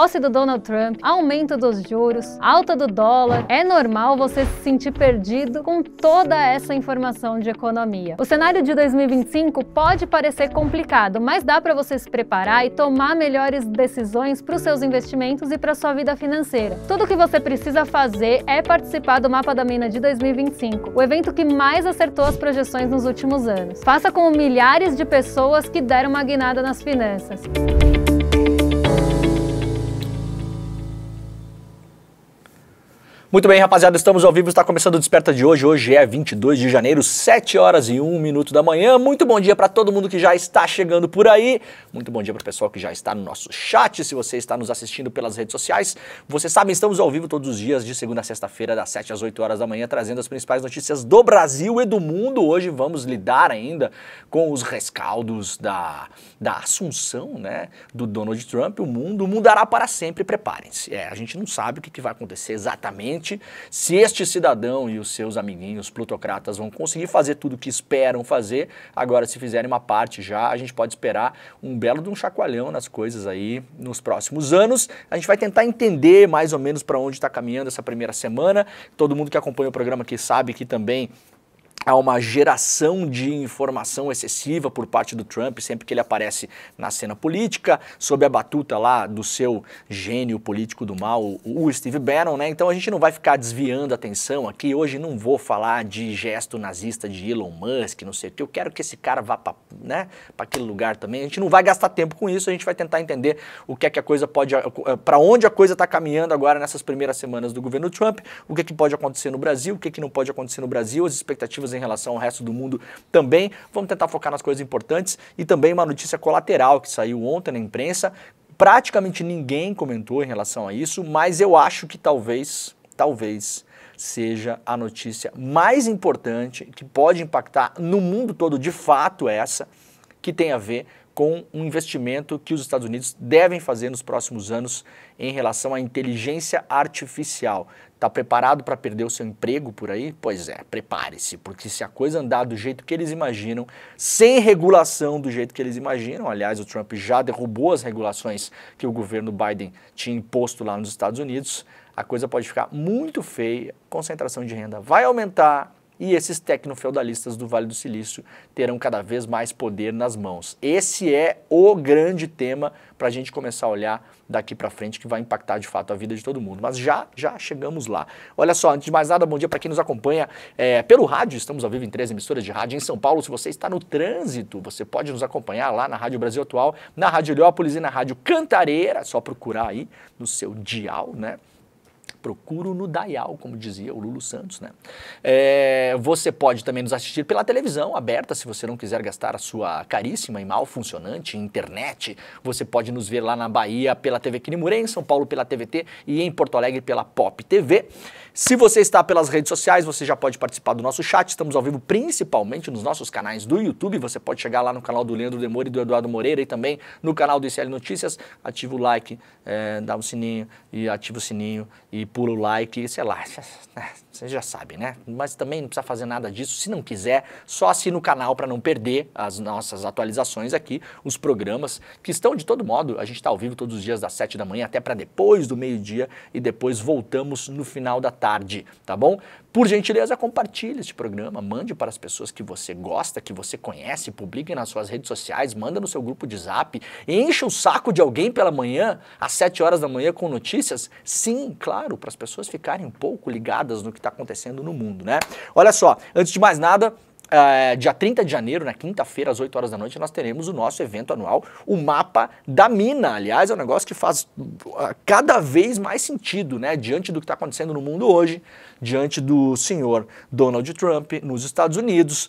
Posse do Donald Trump, aumento dos juros, alta do dólar. É normal você se sentir perdido com toda essa informação de economia. O cenário de 2025 pode parecer complicado, mas dá para você se preparar e tomar melhores decisões para os seus investimentos e para a sua vida financeira. Tudo o que você precisa fazer é participar do Mapa da Mina de 2025, o evento que mais acertou as projeções nos últimos anos. Faça como milhares de pessoas que deram uma guinada nas finanças. Muito bem, rapaziada, estamos ao vivo, está começando o Desperta de hoje. Hoje é 22 de janeiro, 7 horas e 1 minuto da manhã. Muito bom dia para todo mundo que já está chegando por aí. Muito bom dia para o pessoal que já está no nosso chat. Se você está nos assistindo pelas redes sociais, vocês sabem, estamos ao vivo todos os dias, de segunda a sexta-feira, das 7 às 8 horas da manhã, trazendo as principais notícias do Brasil e do mundo. Hoje vamos lidar ainda com os rescaldos da assunção, né, do Donald Trump. O mundo mudará para sempre, preparem-se. A gente não sabe o que vai acontecer exatamente, se este cidadão e os seus amiguinhos plutocratas vão conseguir fazer tudo o que esperam fazer. Agora, se fizerem uma parte já, a gente pode esperar um belo de um chacoalhão nas coisas aí nos próximos anos. A gente vai tentar entender mais ou menos para onde está caminhando essa primeira semana. Todo mundo que acompanha o programa aqui sabe que também há uma geração de informação excessiva por parte do Trump sempre que ele aparece na cena política, sob a batuta lá do seu gênio político do mal, o Steve Bannon, né? Então a gente não vai ficar desviando a atenção aqui. Hoje não vou falar de gesto nazista de Elon Musk, não sei o que. Eu quero que esse cara vá para, né, para aquele lugar também. A gente não vai gastar tempo com isso, a gente vai tentar entender o que é que a coisa pode, para onde a coisa está caminhando agora nessas primeiras semanas do governo Trump, o que é que pode acontecer no Brasil, o que é que não pode acontecer no Brasil, as expectativas em relação ao resto do mundo também. Vamos tentar focar nas coisas importantes e também uma notícia colateral que saiu ontem na imprensa. Praticamente ninguém comentou em relação a isso, mas eu acho que talvez seja a notícia mais importante que pode impactar no mundo todo, de fato, essa que tem a ver com um investimento que os Estados Unidos devem fazer nos próximos anos em relação à inteligência artificial. Está preparado para perder o seu emprego por aí? Pois é, prepare-se, porque se a coisa andar do jeito que eles imaginam, sem regulação do jeito que eles imaginam, aliás, o Trump já derrubou as regulações que o governo Biden tinha imposto lá nos Estados Unidos, a coisa pode ficar muito feia, concentração de renda vai aumentar, e esses tecnofeudalistas do Vale do Silício terão cada vez mais poder nas mãos. Esse é o grande tema para a gente começar a olhar daqui para frente, que vai impactar de fato a vida de todo mundo. Mas já chegamos lá. Olha só, antes de mais nada, bom dia para quem nos acompanha pelo rádio. Estamos ao vivo em 3 emissoras de rádio em São Paulo. Se você está no trânsito, você pode nos acompanhar lá na Rádio Brasil Atual, na Rádio Heliópolis e na Rádio Cantareira. É só procurar aí no seu dial, né? Procuro no dial, como dizia o Lulu Santos, né? Você pode também nos assistir pela televisão aberta, se você não quiser gastar a sua caríssima e mal funcionante internet. Você pode nos ver lá na Bahia pela TV Quinimurê, em São Paulo pela TVT e em Porto Alegre pela Pop TV. Se você está pelas redes sociais, você já pode participar do nosso chat. Estamos ao vivo principalmente nos nossos canais do YouTube. Você pode chegar lá no canal do Leandro Demore e do Eduardo Moreira e também no canal do ICL Notícias. Ativa o like, dá um sininho e ativa o sininho e pula o like, sei lá, você já sabe, né? Mas também não precisa fazer nada disso. Se não quiser, só assina o canal para não perder as nossas atualizações aqui, os programas que estão de todo modo. A gente está ao vivo todos os dias das 7 da manhã até para depois do meio-dia e depois voltamos no final da tarde, tá bom? Por gentileza, compartilhe este programa, mande para as pessoas que você gosta, que você conhece, publique nas suas redes sociais, manda no seu grupo de zap, encha o saco de alguém pela manhã, às 7 horas da manhã com notícias. Sim, claro, para as pessoas ficarem um pouco ligadas no que está acontecendo no mundo, né? Olha só, antes de mais nada, dia 30 de janeiro, na quinta-feira, às 8 horas da noite, nós teremos o nosso evento anual, o Mapa da Mina. Aliás, é um negócio que faz cada vez mais sentido, né? Diante do que está acontecendo no mundo hoje, diante do senhor Donald Trump nos Estados Unidos,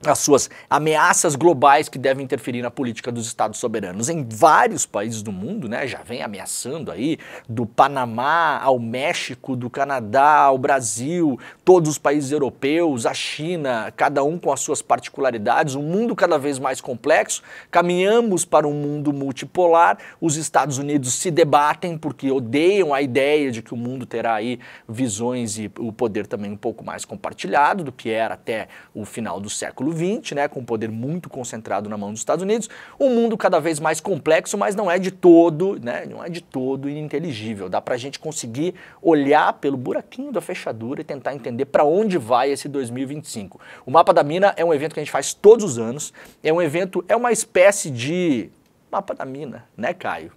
as suas ameaças globais que devem interferir na política dos estados soberanos em vários países do mundo, né? Já vem ameaçando aí, do Panamá ao México, do Canadá ao Brasil, todos os países europeus, a China, cada um com as suas particularidades, um mundo cada vez mais complexo. Caminhamos para um mundo multipolar, os Estados Unidos se debatem porque odeiam a ideia de que o mundo terá aí visões e o poder também um pouco mais compartilhado do que era até o final do século século XX, né, com um poder muito concentrado na mão dos Estados Unidos, um mundo cada vez mais complexo, mas não é de todo, né, não é de todo ininteligível. Dá pra gente conseguir olhar pelo buraquinho da fechadura e tentar entender para onde vai esse 2025. O Mapa da Mina é um evento que a gente faz todos os anos, é um evento, é uma espécie de Mapa da Mina, né, Caio?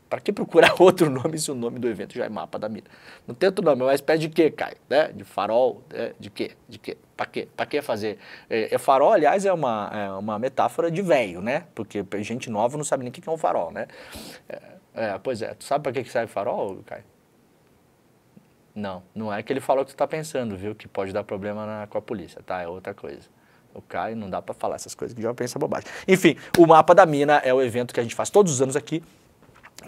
Para que procurar outro nome se o nome do evento já é Mapa da Mina? Não tem outro nome, é uma espécie de quê, Caio? Né? De farol? De quê? De quê? Para quê? Para que fazer? Farol, aliás, é uma metáfora de velho, né? Porque gente nova não sabe nem o que é um farol, né? Pois é, tu sabe para que serve farol, Caio? Não, não é aquele farol que tu tá pensando, viu? Que pode dar problema com a polícia, tá? É outra coisa. O Caio não dá para falar essas coisas que já pensa bobagem. Enfim, o Mapa da Mina é o evento que a gente faz todos os anos aqui,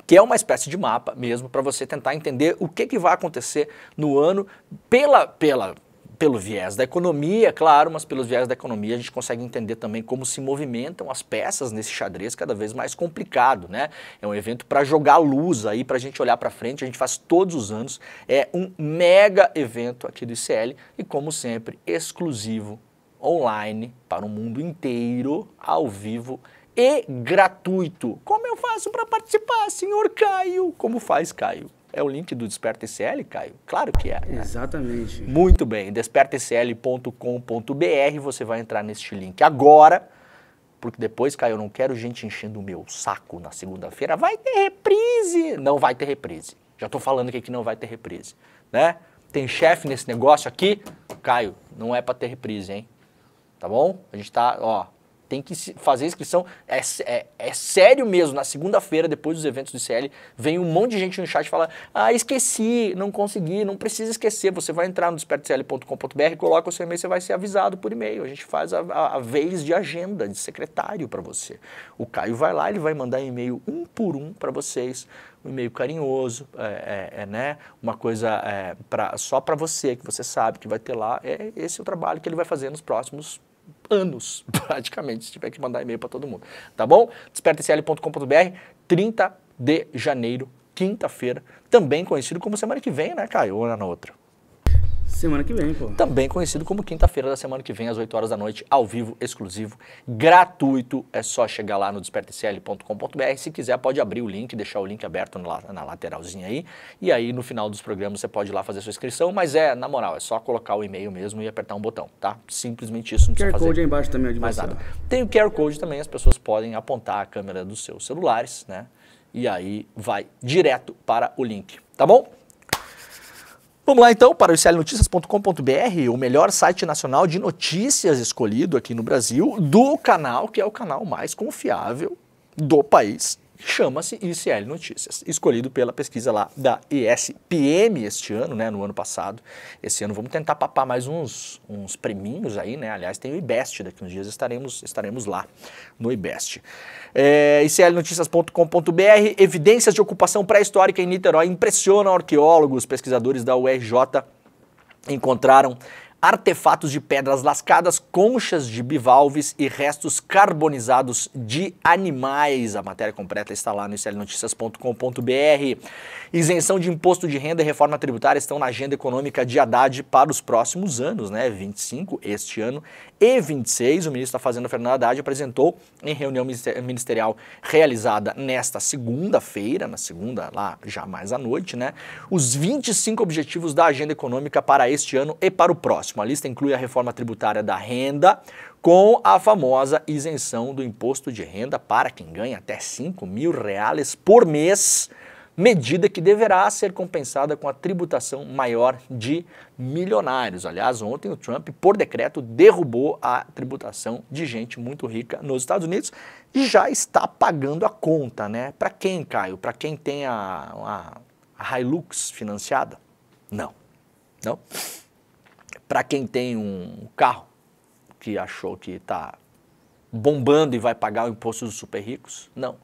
que é uma espécie de mapa mesmo, para você tentar entender o que vai acontecer no ano pelo viés da economia, claro, mas pelos viés da economia a gente consegue entender também como se movimentam as peças nesse xadrez cada vez mais complicado, né? É um evento para jogar luz aí, para a gente olhar para frente, a gente faz todos os anos, é um mega evento aqui do ICL e, como sempre, exclusivo, online, para o mundo inteiro, ao vivo e gratuito. Como eu faço para participar, senhor Caio? Como faz, Caio? É o link do Desperta ICL, Caio? Claro que é. Né? Exatamente. Muito bem, despertaicl.com.br, você vai entrar neste link agora, porque depois, Caio, eu não quero gente enchendo o meu saco na segunda-feira. Vai ter reprise! Não vai ter reprise. Já estou falando aqui que não vai ter reprise, né? Tem chefe nesse negócio aqui? Caio, não é para ter reprise, hein? Tá bom? A gente tá, ó, tem que fazer inscrição, é sério mesmo, na segunda-feira, depois dos eventos do ICL, vem um monte de gente no chat e fala, esqueci, não consegui, não precisa esquecer, você vai entrar no despertacl.com.br, coloca o seu e-mail, você vai ser avisado por e-mail, a gente faz a vez de agenda, de secretário para você. O Caio vai lá, ele vai mandar e-mail um por um para vocês, um e-mail carinhoso, né? Uma coisa só para você, que você sabe que vai ter lá, esse é o trabalho que ele vai fazer nos próximos anos, praticamente, se tiver que mandar e-mail para todo mundo, tá bom? despertacl.com.br, 30 de janeiro, quinta-feira, também conhecido como semana que vem, né, Caio? Ou na outra? Semana que vem, pô. Também conhecido como quinta-feira da semana que vem, às 8 horas da noite, ao vivo, exclusivo, gratuito. É só chegar lá no despertacl.com.br. Se quiser, pode abrir o link, deixar o link aberto na lateralzinha aí. E aí, no final dos programas, você pode ir lá fazer sua inscrição. Mas na moral, é só colocar o e-mail mesmo e apertar um botão, tá? Simplesmente isso, não precisa fazer QR Code aí embaixo também, de mais você. nada. Tem o QR Code também, as pessoas podem apontar a câmera dos seus celulares, né? E aí vai direto para o link, tá bom? Vamos lá então para o iclnoticias.com.br, o melhor site nacional de notícias escolhido aqui no Brasil, do canal que é o canal mais confiável do país, chama-se ICL Notícias, escolhido pela pesquisa lá da ESPM este ano, né, no ano passado. Esse ano vamos tentar papar mais uns preminhos aí, né, aliás tem o IBEST, daqui uns dias estaremos lá no IBEST. iclnoticias.com.br, evidências de ocupação pré-histórica em Niterói impressionam arqueólogos. Pesquisadores da URJ encontraram artefatos de pedras lascadas, conchas de bivalves e restos carbonizados de animais. A matéria completa está lá no iclnoticias.com.br. Isenção de imposto de renda e reforma tributária estão na agenda econômica de Haddad para os próximos anos, né? 25 este ano e 26. O ministro da Fazenda, Fernando Haddad, apresentou em reunião ministerial realizada nesta segunda-feira, lá já mais à noite, né? Os 25 objetivos da agenda econômica para este ano e para o próximo. A lista inclui a reforma tributária da renda, com a famosa isenção do imposto de renda para quem ganha até R$5.000 por mês, medida que deverá ser compensada com a tributação maior de milionários. Aliás, ontem o Trump, por decreto, derrubou a tributação de gente muito rica nos Estados Unidos e já está pagando a conta, né? Para quem, Caio? Para quem tem a Hilux financiada? Não. Não? Para quem tem um carro que achou que está bombando e vai pagar o imposto dos super ricos? Não.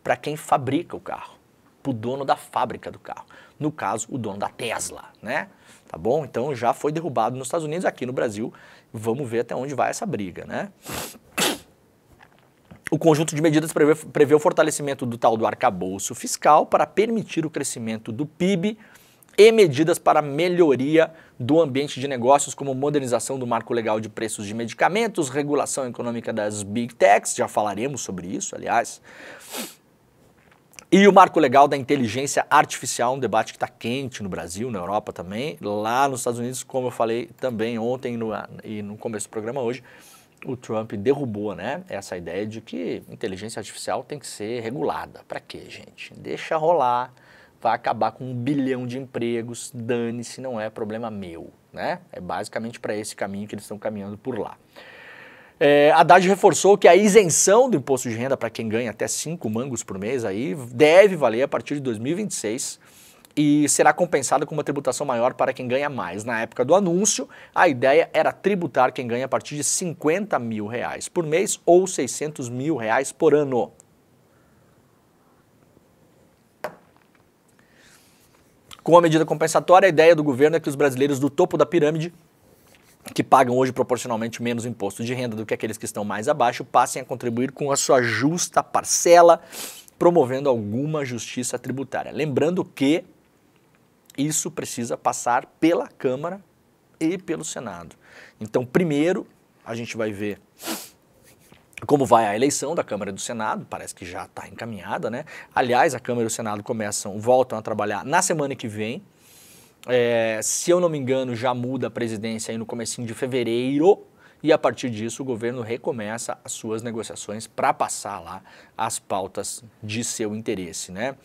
Para quem fabrica o carro, para o dono da fábrica do carro. No caso, o dono da Tesla, né? Tá bom? Então já foi derrubado nos Estados Unidos, aqui no Brasil. Vamos ver até onde vai essa briga, né? O conjunto de medidas prevê o fortalecimento do tal do arcabouço fiscal para permitir o crescimento do PIB e medidas para melhoria do ambiente de negócios, como modernização do marco legal de preços de medicamentos, regulação econômica das Big Techs, já falaremos sobre isso, aliás, e o marco legal da inteligência artificial, um debate que está quente no Brasil, na Europa também, lá nos Estados Unidos, como eu falei também ontem e no começo do programa hoje, o Trump derrubou, né, essa ideia de que inteligência artificial tem que ser regulada. Para quê, gente? Deixa rolar. Vai acabar com 1 bilhão de empregos, dane-se, não é problema meu, né? É basicamente para esse caminho que eles estão caminhando por lá. Haddad reforçou que a isenção do imposto de renda para quem ganha até 5 mangos por mês aí deve valer a partir de 2026 e será compensada com uma tributação maior para quem ganha mais. Na época do anúncio, a ideia era tributar quem ganha a partir de 50 mil reais por mês ou 600 mil reais por ano. Com a medida compensatória, a ideia do governo é que os brasileiros do topo da pirâmide, que pagam hoje proporcionalmente menos imposto de renda do que aqueles que estão mais abaixo, passem a contribuir com a sua justa parcela, promovendo alguma justiça tributária. Lembrando que isso precisa passar pela Câmara e pelo Senado. Então, primeiro, a gente vai ver como vai a eleição da Câmara e do Senado, parece que já está encaminhada, né? Aliás, a Câmara e o Senado voltam a trabalhar na semana que vem. Se eu não me engano, já muda a presidência aí no comecinho de fevereiro e a partir disso o governo recomeça as suas negociações para passar lá as pautas de seu interesse, né?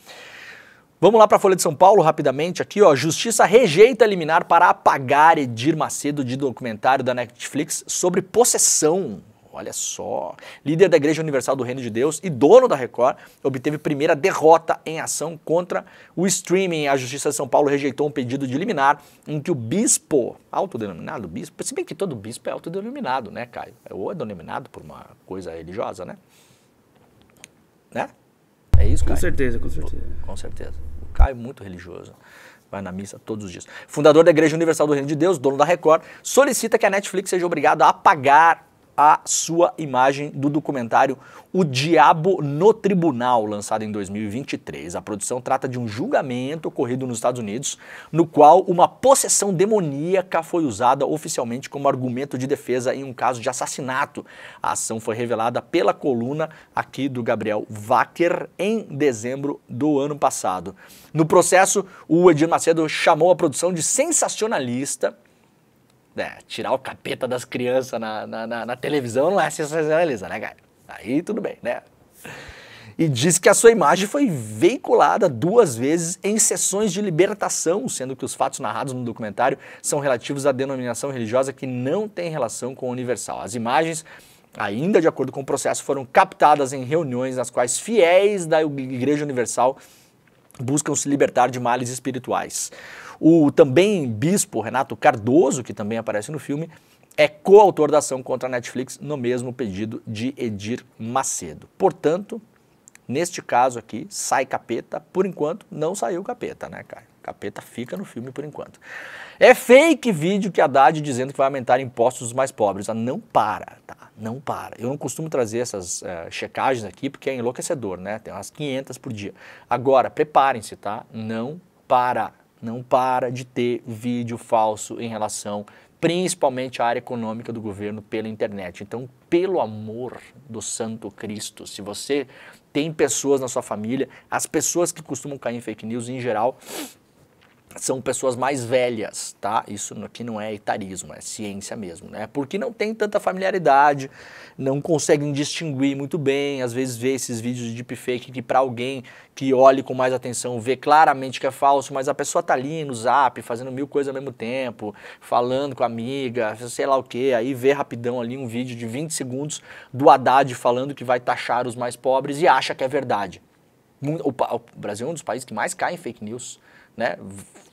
Vamos lá para a Folha de São Paulo rapidamente aqui, ó. Justiça rejeita liminar para apagar Edir Macedo de documentário da Netflix sobre possessão. Olha só, líder da Igreja Universal do Reino de Deus e dono da Record, obteve primeira derrota em ação contra o streaming. A Justiça de São Paulo rejeitou um pedido de liminar em que o bispo, autodenominado bispo, se bem que todo bispo é autodenominado, né, Caio? Ou é denominado por uma coisa religiosa, né? Né? É isso, Caio? Com certeza, com certeza. Com certeza. O Caio é muito religioso. Vai na missa todos os dias. Fundador da Igreja Universal do Reino de Deus, dono da Record, solicita que a Netflix seja obrigada a apagar a sua imagem do documentário O Diabo no Tribunal, lançado em 2023. A produção trata de um julgamento ocorrido nos Estados Unidos, no qual uma possessão demoníaca foi usada oficialmente como argumento de defesa em um caso de assassinato. A ação foi revelada pela coluna aqui do Gabriel Wacker em dezembro do ano passado. No processo, o Edir Macedo chamou a produção de sensacionalista. Tirar o capeta das crianças na televisão não é sensacionalista, né, cara? Aí tudo bem, né? E disse que a sua imagem foi veiculada 2 vezes em sessões de libertação, sendo que os fatos narrados no documentário são relativos à denominação religiosa que não tem relação com o Universal. As imagens, ainda de acordo com o processo, foram captadas em reuniões nas quais fiéis da Igreja Universal buscam se libertar de males espirituais. O também bispo Renato Cardoso, que também aparece no filme, é coautor da ação contra a Netflix no mesmo pedido de Edir Macedo. Portanto, neste caso aqui, sai capeta, por enquanto não saiu capeta, né, cara? Capeta fica no filme por enquanto. É fake vídeo que Haddad dizendo que vai aumentar impostos dos mais pobres. Não para, tá? Não para. Eu não costumo trazer essas checagens aqui porque é enlouquecedor, né? Tem umas 500 por dia. Agora, preparem-se, tá? Não para de ter vídeo falso em relação, principalmente à área econômica do governo pela internet. Então, pelo amor do Santo Cristo, se você tem pessoas na sua família, as pessoas que costumam cair em fake news em geral são pessoas mais velhas, tá? Isso aqui não é etarismo, é ciência mesmo, né? Porque não tem tanta familiaridade, não conseguem distinguir muito bem, às vezes vê esses vídeos de deepfake que para alguém que olhe com mais atenção vê claramente que é falso, mas a pessoa tá ali no Zap fazendo 1000 coisas ao mesmo tempo, falando com a amiga, sei lá o que, aí vê rapidão ali um vídeo de 20 segundos do Haddad falando que vai taxar os mais pobres e acha que é verdade. O Brasil é um dos países que mais cai em fake news, né?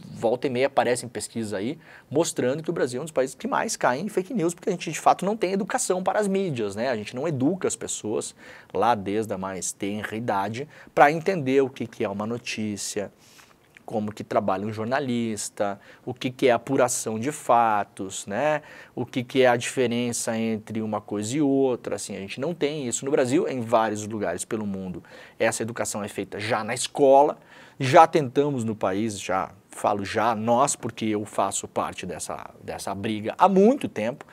Volta e meia aparecem pesquisas aí mostrando que o Brasil é um dos países que mais caem em fake news, porque a gente de fato não tem educação para as mídias, né? A gente não educa as pessoas lá desde a mais tenra idade para entender o que é uma notícia, como que trabalha um jornalista, o que é apuração de fatos, né? O que é a diferença entre uma coisa e outra, assim, a gente não tem isso no Brasil, em vários lugares pelo mundo. Essa educação é feita já na escola, já tentamos no país, já falo já nós, porque eu faço parte dessa briga há muito tempo,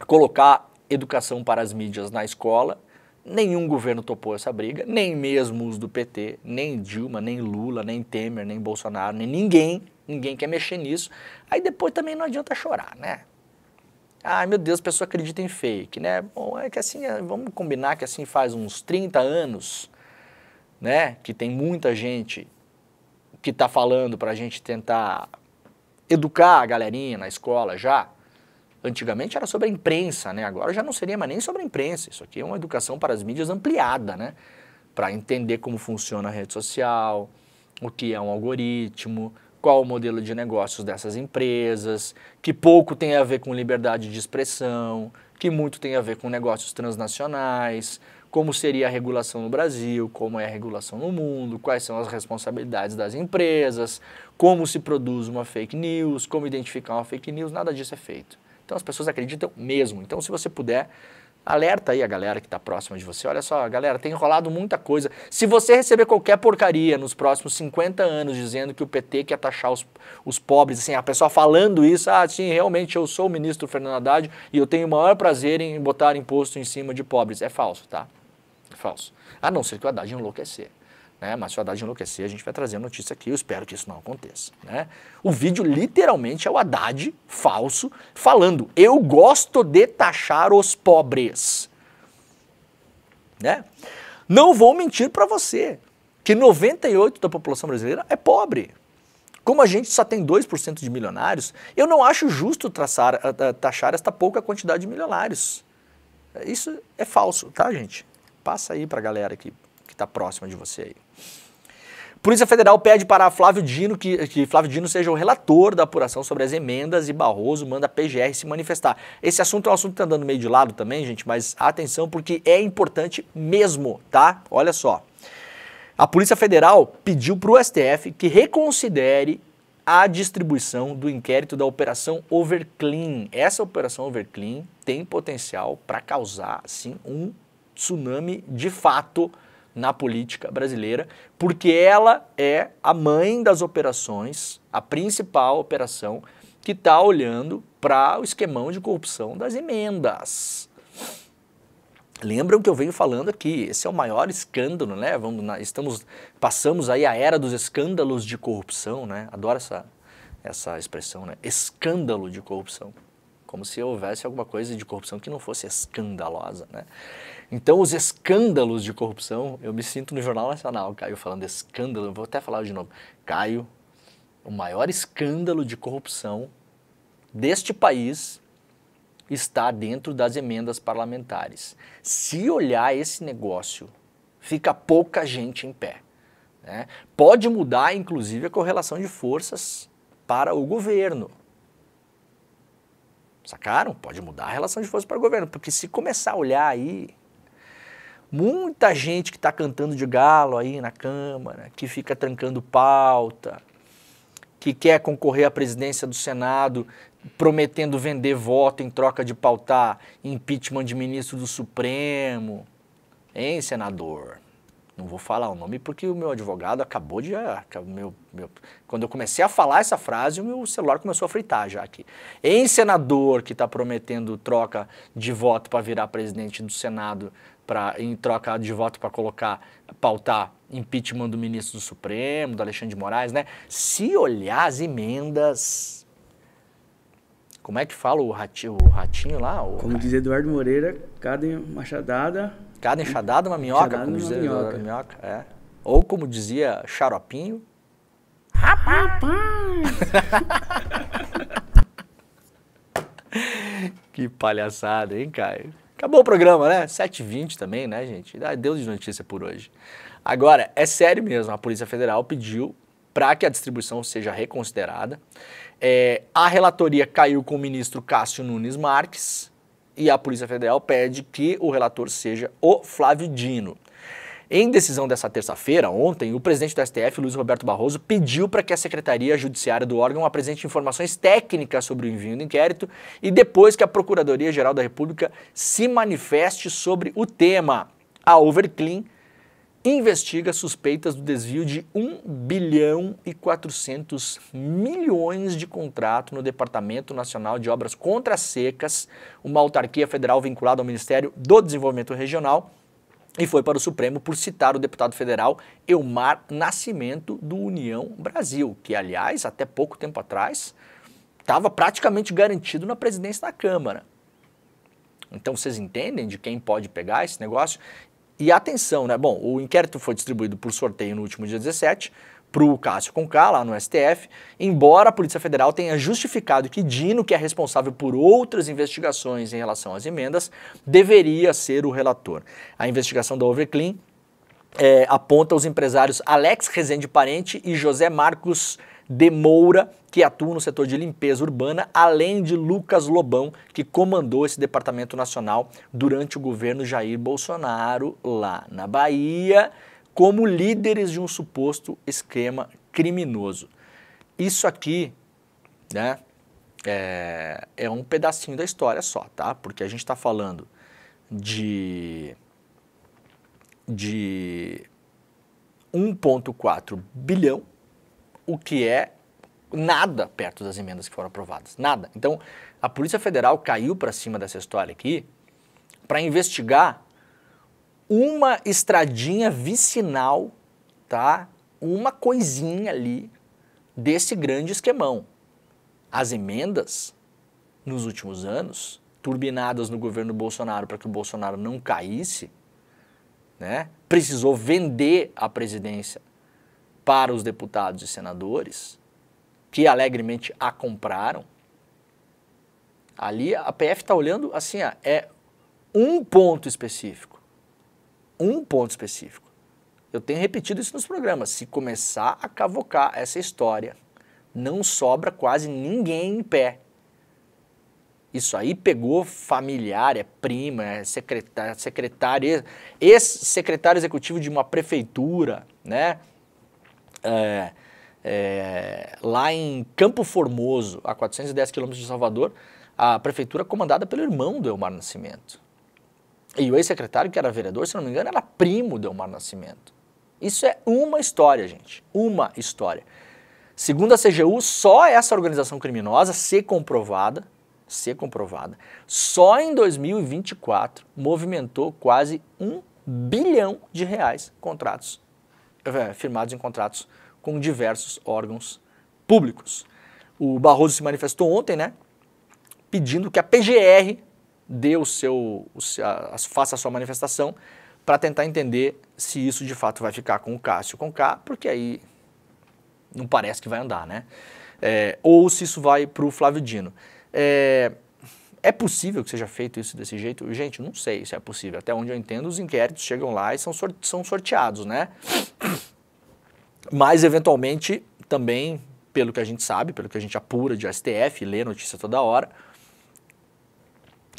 colocar educação para as mídias na escola. Nenhum governo topou essa briga, nem mesmo os do PT, nem Dilma, nem Lula, nem Temer, nem Bolsonaro, nem ninguém quer mexer nisso. Aí depois também não adianta chorar, né? Ai, meu Deus, a pessoa acredita em fake, né? Bom, é que assim, vamos combinar que assim faz uns 30 anos, né, que tem muita gente que está falando para a gente tentar educar a galerinha na escola já. Antigamente era sobre a imprensa, né? Agora já não seria mais nem sobre a imprensa. Isso aqui é uma educação para as mídias ampliada, né? Para entender como funciona a rede social, o que é um algoritmo, qual o modelo de negócios dessas empresas, que pouco tem a ver com liberdade de expressão, que muito tem a ver com negócios transnacionais, como seria a regulação no Brasil, como é a regulação no mundo, quais são as responsabilidades das empresas, como se produz uma fake news, como identificar uma fake news, nada disso é feito. Então as pessoas acreditam mesmo. Então se você puder, alerta aí a galera que está próxima de você. Olha só, galera, tem rolado muita coisa. Se você receber qualquer porcaria nos próximos 50 anos dizendo que o PT quer taxar os pobres, assim, a pessoa falando isso, sim, realmente eu sou o ministro Fernando Haddad e eu tenho o maior prazer em botar imposto em cima de pobres. É falso, tá? É falso. A não ser que o Haddad enlouquecer. Né? Mas se o Haddad enlouquecer, a gente vai trazer a notícia aqui, eu espero que isso não aconteça. Né? O vídeo literalmente é o Haddad falso falando, eu gosto de taxar os pobres. Né? Não vou mentir para você, que 98% da população brasileira é pobre. Como a gente só tem 2% de milionários, eu não acho justo taxar esta pouca quantidade de milionários. Isso é falso, tá, gente? Passa aí para a galera que está próxima de você aí. Polícia Federal pede para Flávio Dino que Flávio Dino seja o relator da apuração sobre as emendas e Barroso manda a PGR se manifestar. Esse assunto é um assunto que está andando meio de lado também, gente, mas atenção porque é importante mesmo, tá? Olha só. A Polícia Federal pediu para o STF que reconsidere a distribuição do inquérito da Operação Overclean. Essa Operação Overclean tem potencial para causar, sim, um tsunami de fato na política brasileira, porque ela é a mãe das operações, a principal operação que está olhando para o esquemão de corrupção das emendas. Lembram que eu venho falando aqui, esse é o maior escândalo, né? Passamos aí a era dos escândalos de corrupção, né? Adoro essa expressão, né? Escândalo de corrupção. Como se houvesse alguma coisa de corrupção que não fosse escandalosa, né? Então, os escândalos de corrupção, eu me sinto no Jornal Nacional, Caio, falando escândalo, vou até falar de novo. Caio, o maior escândalo de corrupção deste país está dentro das emendas parlamentares. Se olhar esse negócio, fica pouca gente em pé. Né? Pode mudar, inclusive, a correlação de forças para o governo. Sacaram? Pode mudar a relação de forças para o governo, porque se começar a olhar aí, muita gente que está cantando de galo aí na Câmara, que fica trancando pauta, que quer concorrer à presidência do Senado, prometendo vender voto em troca de pautar impeachment de ministro do Supremo. Hein, senador? Não vou falar o nome porque o meu advogado acabou de... Quando eu comecei a falar essa frase, o meu celular começou a fritar já aqui. Hein, senador que está prometendo troca de voto para virar presidente do Senado, em troca de voto para pautar impeachment do ministro do Supremo, do Alexandre de Moraes, né? Se olhar as emendas... Como é que fala o ratinho lá? Como diz Eduardo Moreira, cada machadada... Cada enxadada uma minhoca, como dizia Eduardo Minhoca. É. Ou como dizia Xaropinho... Rapaz! Que palhaçada, hein, Caio? Acabou o programa, né? 7h20 também, né, gente? Deu de notícia por hoje. Agora, é sério mesmo, a Polícia Federal pediu para que a distribuição seja reconsiderada. A relatoria caiu com o ministro Cássio Nunes Marques e a Polícia Federal pede que o relator seja o Flávio Dino. Em decisão dessa terça-feira, ontem, o presidente do STF, Luiz Roberto Barroso, pediu para que a Secretaria Judiciária do órgão apresente informações técnicas sobre o envio do inquérito e depois que a Procuradoria-Geral da República se manifeste sobre o tema. A Overclean investiga suspeitas do desvio de 1 bilhão e 400 milhões de contrato no Departamento Nacional de Obras Contra Secas, uma autarquia federal vinculada ao Ministério do Desenvolvimento Regional, e foi para o Supremo por citar o deputado federal Elmar Nascimento, do União Brasil, que, aliás, até pouco tempo atrás, estava praticamente garantido na presidência da Câmara. Então vocês entendem de quem pode pegar esse negócio? E atenção, né? Bom, o inquérito foi distribuído por sorteio no último dia 17 para o Cássio Conká, lá no STF, embora a Polícia Federal tenha justificado que Dino, que é responsável por outras investigações em relação às emendas, deveria ser o relator. A investigação da Overclean aponta os empresários Alex Rezende Parente e José Marcos de Moura, que atuam no setor de limpeza urbana, além de Lucas Lobão, que comandou esse departamento nacional durante o governo Jair Bolsonaro, lá na Bahia, como líderes de um suposto esquema criminoso. Isso aqui, né, é um pedacinho da história só, tá? Porque a gente está falando de 1,4 bilhão, o que é nada perto das emendas que foram aprovadas, nada. Então, a Polícia Federal caiu para cima dessa história aqui para investigar uma estradinha vicinal, tá? Uma coisinha ali desse grande esquemão. As emendas, nos últimos anos, turbinadas no governo Bolsonaro para que o Bolsonaro não caísse, né? Precisou vender a presidência para os deputados e senadores, que alegremente a compraram. Ali a PF está olhando assim, é um ponto específico. Um ponto específico. Eu tenho repetido isso nos programas. Se começar a cavocar essa história, não sobra quase ninguém em pé. Isso aí pegou familiar, é prima, é secretário, ex-secretário executivo de uma prefeitura, né? Lá em Campo Formoso, a 410 quilômetros de Salvador, a prefeitura comandada pelo irmão do Elmar Nascimento. E o ex-secretário, que era vereador, se não me engano, era primo do Elmar Nascimento. Isso é uma história, gente, uma história. Segundo a CGU, só essa organização criminosa, se comprovada, só em 2024 movimentou quase 1 bilhão de reais firmados em contratos com diversos órgãos públicos. O Barroso se manifestou ontem, né, pedindo que a PGR faça a sua manifestação para tentar entender se isso de fato vai ficar com o Cássio Conká, porque aí não parece que vai andar, né? Ou se isso vai para o Flávio Dino. É possível que seja feito isso desse jeito? Gente, não sei se é possível. Até onde eu entendo, os inquéritos chegam lá e são sorteados, né? Mas, eventualmente, também, pelo que a gente sabe, pelo que a gente apura de STF, lê notícia toda hora,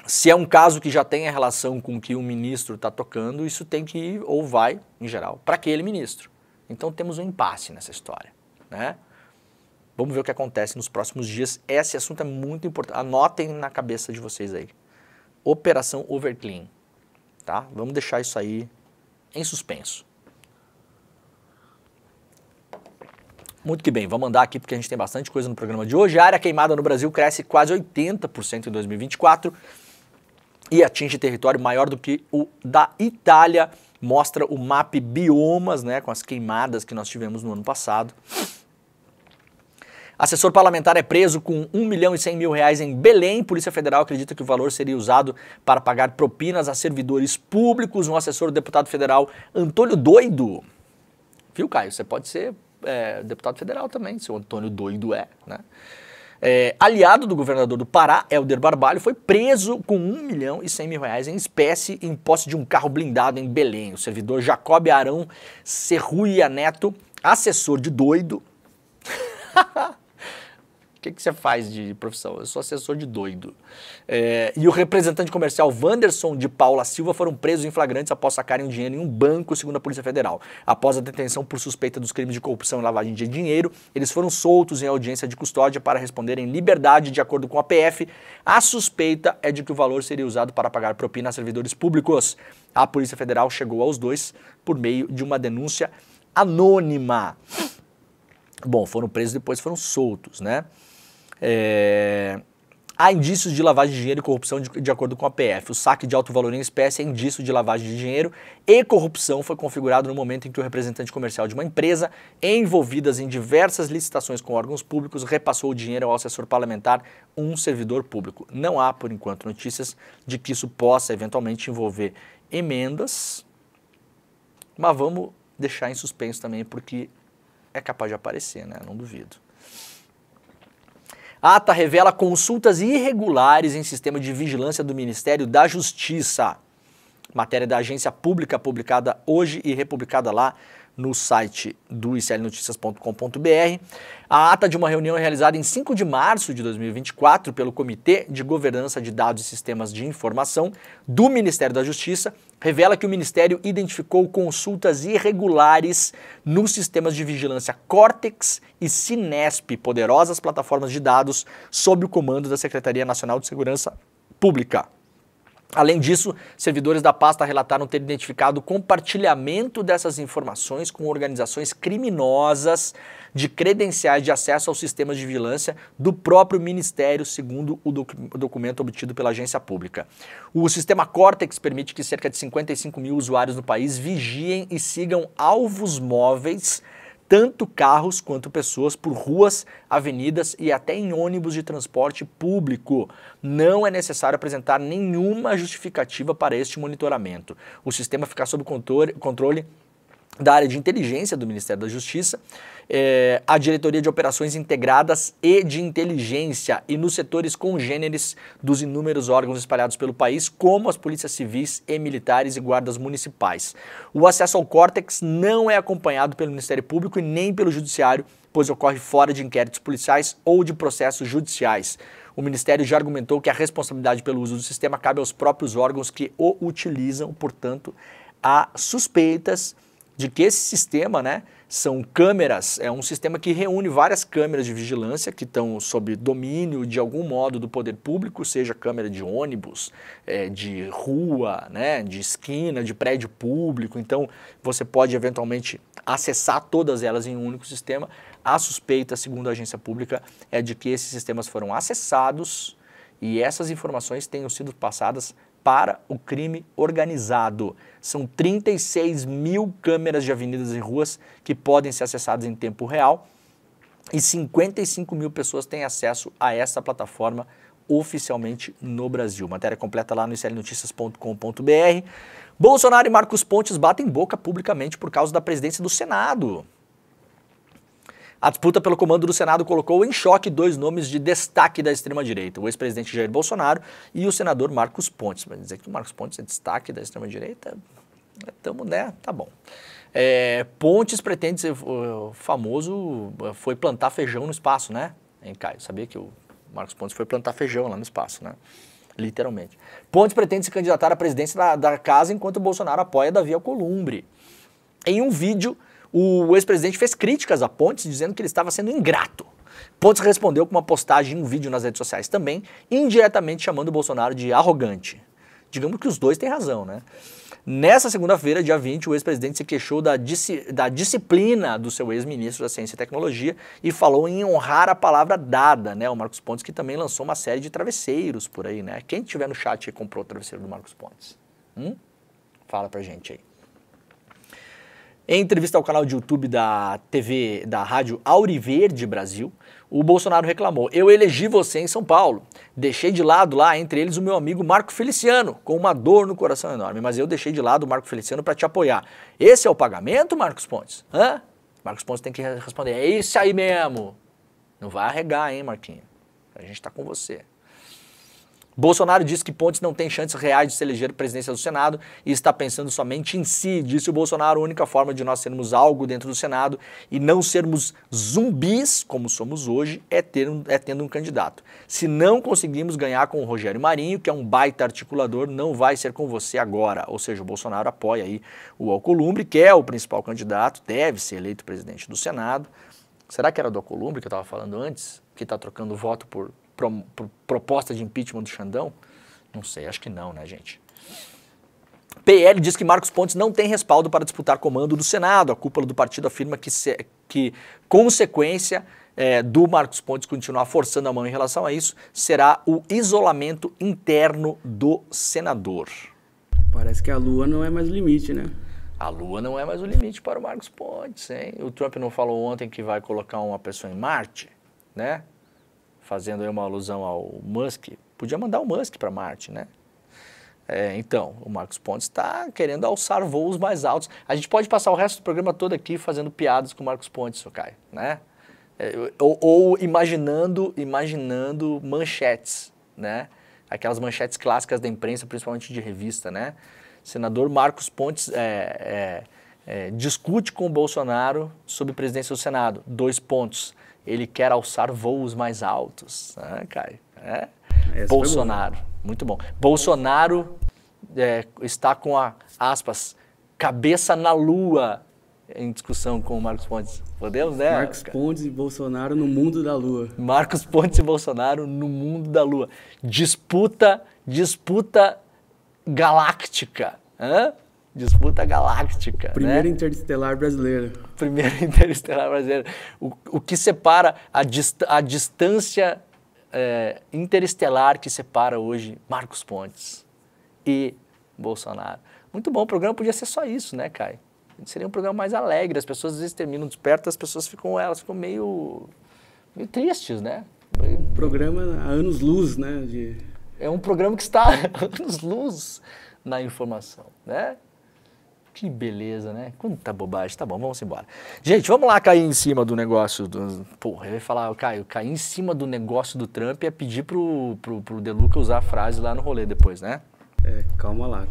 se é um caso que já tem a relação com o que o ministro está tocando, isso tem que ir, ou vai, em geral, para aquele ministro. Então temos um impasse nessa história, né? Vamos ver o que acontece nos próximos dias. Esse assunto é muito importante. Anotem na cabeça de vocês aí. Operação Overclean, tá? Vamos deixar isso aí em suspenso. Muito que bem, vamos andar aqui porque a gente tem bastante coisa no programa de hoje. A área queimada no Brasil cresce quase 80% em 2024 e atinge território maior do que o da Itália. Mostra o MAP Biomas, né, com as queimadas que nós tivemos no ano passado. Assessor parlamentar é preso com 1 milhão e 100 mil reais em Belém. Polícia Federal acredita que o valor seria usado para pagar propinas a servidores públicos. Um assessor do deputado federal Antônio Doido. Viu, Caio? Você pode ser deputado federal também, se o Antônio Doido né? Aliado do governador do Pará, Helder Barbalho, foi preso com 1 milhão e 100 mil reais em espécie em posse de um carro blindado em Belém. O servidor Jacob Arão Serruia Neto, assessor de Doido, que você faz de profissão? Eu sou assessor de doido. E o representante comercial Wanderson de Paula Silva foram presos em flagrantes após sacarem o dinheiro em um banco, segundo a Polícia Federal. Após a detenção por suspeita dos crimes de corrupção e lavagem de dinheiro, eles foram soltos em audiência de custódia para responder em liberdade. De acordo com a PF, a suspeita é de que o valor seria usado para pagar propina a servidores públicos. A Polícia Federal chegou aos dois por meio de uma denúncia anônima. Bom, foram presos e depois foram soltos, né? Há indícios de lavagem de dinheiro e corrupção de acordo com a PF. O saque de alto valor em espécie é indício de lavagem de dinheiro e corrupção. Foi configurado no momento em que o representante comercial de uma empresa, envolvidas em diversas licitações com órgãos públicos, repassou o dinheiro ao assessor parlamentar, um servidor público. Não há, por enquanto, notícias de que isso possa eventualmente envolver emendas, mas vamos deixar em suspenso também, porque é capaz de aparecer, né? Não duvido. A ata revela consultas irregulares em sistema de vigilância do Ministério da Justiça. Matéria da agência pública publicada hoje e republicada lá no site do iclnoticias.com.br. A ata de uma reunião realizada em 5 de março de 2024 pelo Comitê de Governança de Dados e Sistemas de Informação do Ministério da Justiça revela que o Ministério identificou consultas irregulares nos sistemas de vigilância Cortex e Cinesp, poderosas plataformas de dados sob o comando da Secretaria Nacional de Segurança Pública. Além disso, servidores da pasta relataram ter identificado compartilhamento dessas informações com organizações criminosas de credenciais de acesso aos sistemas de vigilância do próprio Ministério, segundo o documento obtido pela agência pública. O sistema Cortex permite que cerca de 55 mil usuários no país vigiem e sigam alvos móveis, tanto carros quanto pessoas, por ruas, avenidas e até em ônibus de transporte público. Não é necessário apresentar nenhuma justificativa para este monitoramento. O sistema fica sob controle da área de inteligência do Ministério da Justiça, a Diretoria de Operações Integradas e de Inteligência e nos setores congêneres dos inúmeros órgãos espalhados pelo país, como as polícias civis e militares e guardas municipais. O acesso ao Cortex não é acompanhado pelo Ministério Público e nem pelo Judiciário, pois ocorre fora de inquéritos policiais ou de processos judiciais. O Ministério já argumentou que a responsabilidade pelo uso do sistema cabe aos próprios órgãos que o utilizam, portanto, há suspeitas de que esse sistema, né, são câmeras, é um sistema que reúne várias câmeras de vigilância que estão sob domínio de algum modo do poder público, seja câmera de ônibus, de rua, né, de esquina, de prédio público. Então você pode eventualmente acessar todas elas em um único sistema. A suspeita, segundo a agência pública, é de que esses sistemas foram acessados e essas informações tenham sido passadas para o crime organizado. São 36 mil câmeras de avenidas e ruas que podem ser acessadas em tempo real e 55 mil pessoas têm acesso a essa plataforma oficialmente no Brasil. Matéria completa lá no iclnoticias.com.br. Bolsonaro e Marcos Pontes batem boca publicamente por causa da presidência do Senado. A disputa pelo comando do Senado colocou em choque dois nomes de destaque da extrema-direita, o ex-presidente Jair Bolsonaro e o senador Marcos Pontes. Vai dizer que o Marcos Pontes é destaque da extrema-direita? Estamos, né? Tá bom. Pontes pretende ser famoso, foi plantar feijão no espaço, né? Hein, Caio? Sabia que o Marcos Pontes foi plantar feijão lá no espaço, né? Literalmente. Pontes pretende se candidatar à presidência da casa enquanto o Bolsonaro apoia Davi Alcolumbre. Em um vídeo, o ex-presidente fez críticas a Pontes, dizendo que ele estava sendo ingrato. Pontes respondeu com uma postagem em um vídeo nas redes sociais também, indiretamente chamando o Bolsonaro de arrogante. Digamos que os dois têm razão, né? Nessa segunda-feira, dia 20, o ex-presidente se queixou da disciplina do seu ex-ministro da Ciência e Tecnologia e falou em honrar a palavra dada, né? O Marcos Pontes, que também lançou uma série de travesseiros por aí, né? Quem tiver no chat aí comprou o travesseiro do Marcos Pontes? Fala pra gente aí. Em entrevista ao canal de YouTube da rádio Auriverde Brasil, o Bolsonaro reclamou: eu elegi você em São Paulo, deixei de lado lá, entre eles, o meu amigo Marco Feliciano, com uma dor no coração enorme, mas eu deixei de lado o Marco Feliciano para te apoiar. Esse é o pagamento, Marcos Pontes? Hã? Marcos Pontes tem que responder: é isso aí mesmo. Não vai arregar, hein, Marquinhos? A gente tá com você. Bolsonaro disse que Pontes não tem chances reais de se eleger presidência do Senado e está pensando somente em si. Disse o Bolsonaro, a única forma de nós sermos algo dentro do Senado e não sermos zumbis, como somos hoje, é tendo um candidato. Se não conseguimos ganhar com o Rogério Marinho, que é um baita articulador, não vai ser com você agora. Ou seja, o Bolsonaro apoia aí o Alcolumbre, que é o principal candidato, deve ser eleito presidente do Senado. Será que era do Alcolumbre que eu estava falando antes, que está trocando voto por proposta de impeachment do Xandão? Não sei, acho que não, né, gente? PL diz que Marcos Pontes não tem respaldo para disputar comando do Senado. A cúpula do partido afirma que consequência do Marcos Pontes continuar forçando a mão em relação a isso será o isolamento interno do senador. Parece que a Lua não é mais o limite, né? A Lua não é mais o limite para o Marcos Pontes, hein? O Trump não falou ontem que vai colocar uma pessoa em Marte, né? Fazendo aí uma alusão ao Musk, podia mandar o Musk para Marte, né? Então, o Marcos Pontes está querendo alçar voos mais altos. A gente pode passar o resto do programa todo aqui fazendo piadas com o Marcos Pontes, seu Caio, né? Ou imaginando manchetes, né? Aquelas manchetes clássicas da imprensa, principalmente de revista, né? Senador Marcos Pontes discute com o Bolsonaro sobre presidência do Senado. 2 pontos. Ele quer alçar voos mais altos. Caio? Bolsonaro. Muito bom. Bolsonaro está com a, aspas, cabeça na lua em discussão com o Marcos Pontes. Podemos, né? Marcos Pontes e Bolsonaro no mundo da lua. Marcos Pontes e Bolsonaro no mundo da lua. Disputa galáctica. Disputa galáctica. Primeiro né? interestelar brasileiro. Primeiro interestelar brasileiro. O que separa a distância interestelar que separa hoje Marcos Pontes e Bolsonaro. Muito bom, o programa podia ser só isso, né, Caio? Seria um programa mais alegre, as pessoas às vezes terminam despertas, as pessoas ficam meio tristes, né? Um programa há anos-luz, né? É um programa que está há anos-luz na informação, né? Que beleza, né? Quanta bobagem. Tá bom, vamos embora. Gente, vamos lá cair em cima do negócio do... Porra, eu ia falar, Caio, cair em cima do negócio do Trump é pedir pro De Luca usar a frase lá no rolê depois, né? Calma lá.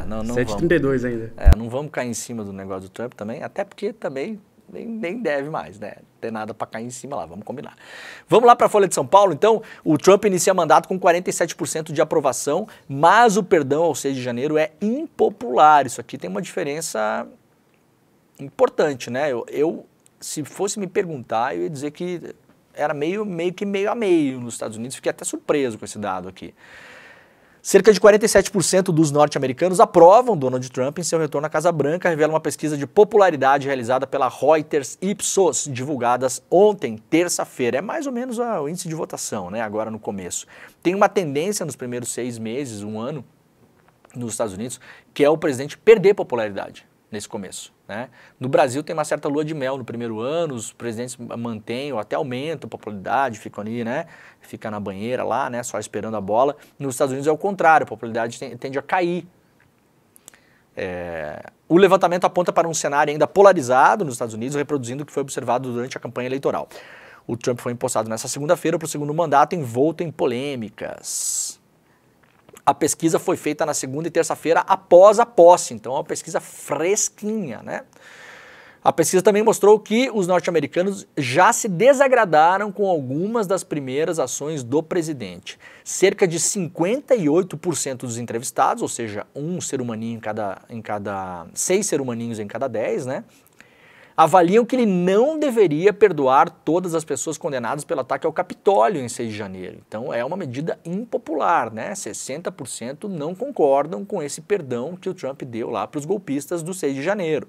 Não 7h32 ainda. Não vamos cair em cima do negócio do Trump também, até porque também nem deve mais, né? Não tem nada para cair em cima lá, vamos combinar. Vamos lá para a Folha de São Paulo, então. O Trump inicia mandato com 47% de aprovação, mas o perdão ao 6 de janeiro é impopular. Isso aqui tem uma diferença importante, né? Eu se fosse me perguntar, eu ia dizer que era meio a meio nos Estados Unidos. Fiquei até surpreso com esse dado aqui. Cerca de 47% dos norte-americanos aprovam Donald Trump em seu retorno à Casa Branca, revela uma pesquisa de popularidade realizada pela Reuters Ipsos, divulgadas ontem, terça-feira. É mais ou menos o índice de votação, né, agora no começo. Tem uma tendência nos primeiros 6 meses, 1 ano, nos Estados Unidos, que é o presidente perder popularidade nesse começo, né? No Brasil tem uma certa lua de mel no primeiro ano, os presidentes mantêm ou até aumentam a popularidade, ficam ali, né? Fica na banheira lá, né? Só esperando a bola. Nos Estados Unidos é o contrário, a popularidade tende a cair. O levantamento aponta para um cenário ainda polarizado nos Estados Unidos, reproduzindo o que foi observado durante a campanha eleitoral. O Trump foi empossado nessa segunda-feira para o segundo mandato, envolto em polêmicas. A pesquisa foi feita na segunda e terça-feira após a posse, então é uma pesquisa fresquinha, né? A pesquisa também mostrou que os norte-americanos já se desagradaram com algumas das primeiras ações do presidente. Cerca de 58% dos entrevistados, ou seja, 6 ser humaninhos em cada 10, né? Avaliam que ele não deveria perdoar todas as pessoas condenadas pelo ataque ao Capitólio em 6 de janeiro. Então é uma medida impopular, né? 60% não concordam com esse perdão que o Trump deu lá para os golpistas do 6 de janeiro.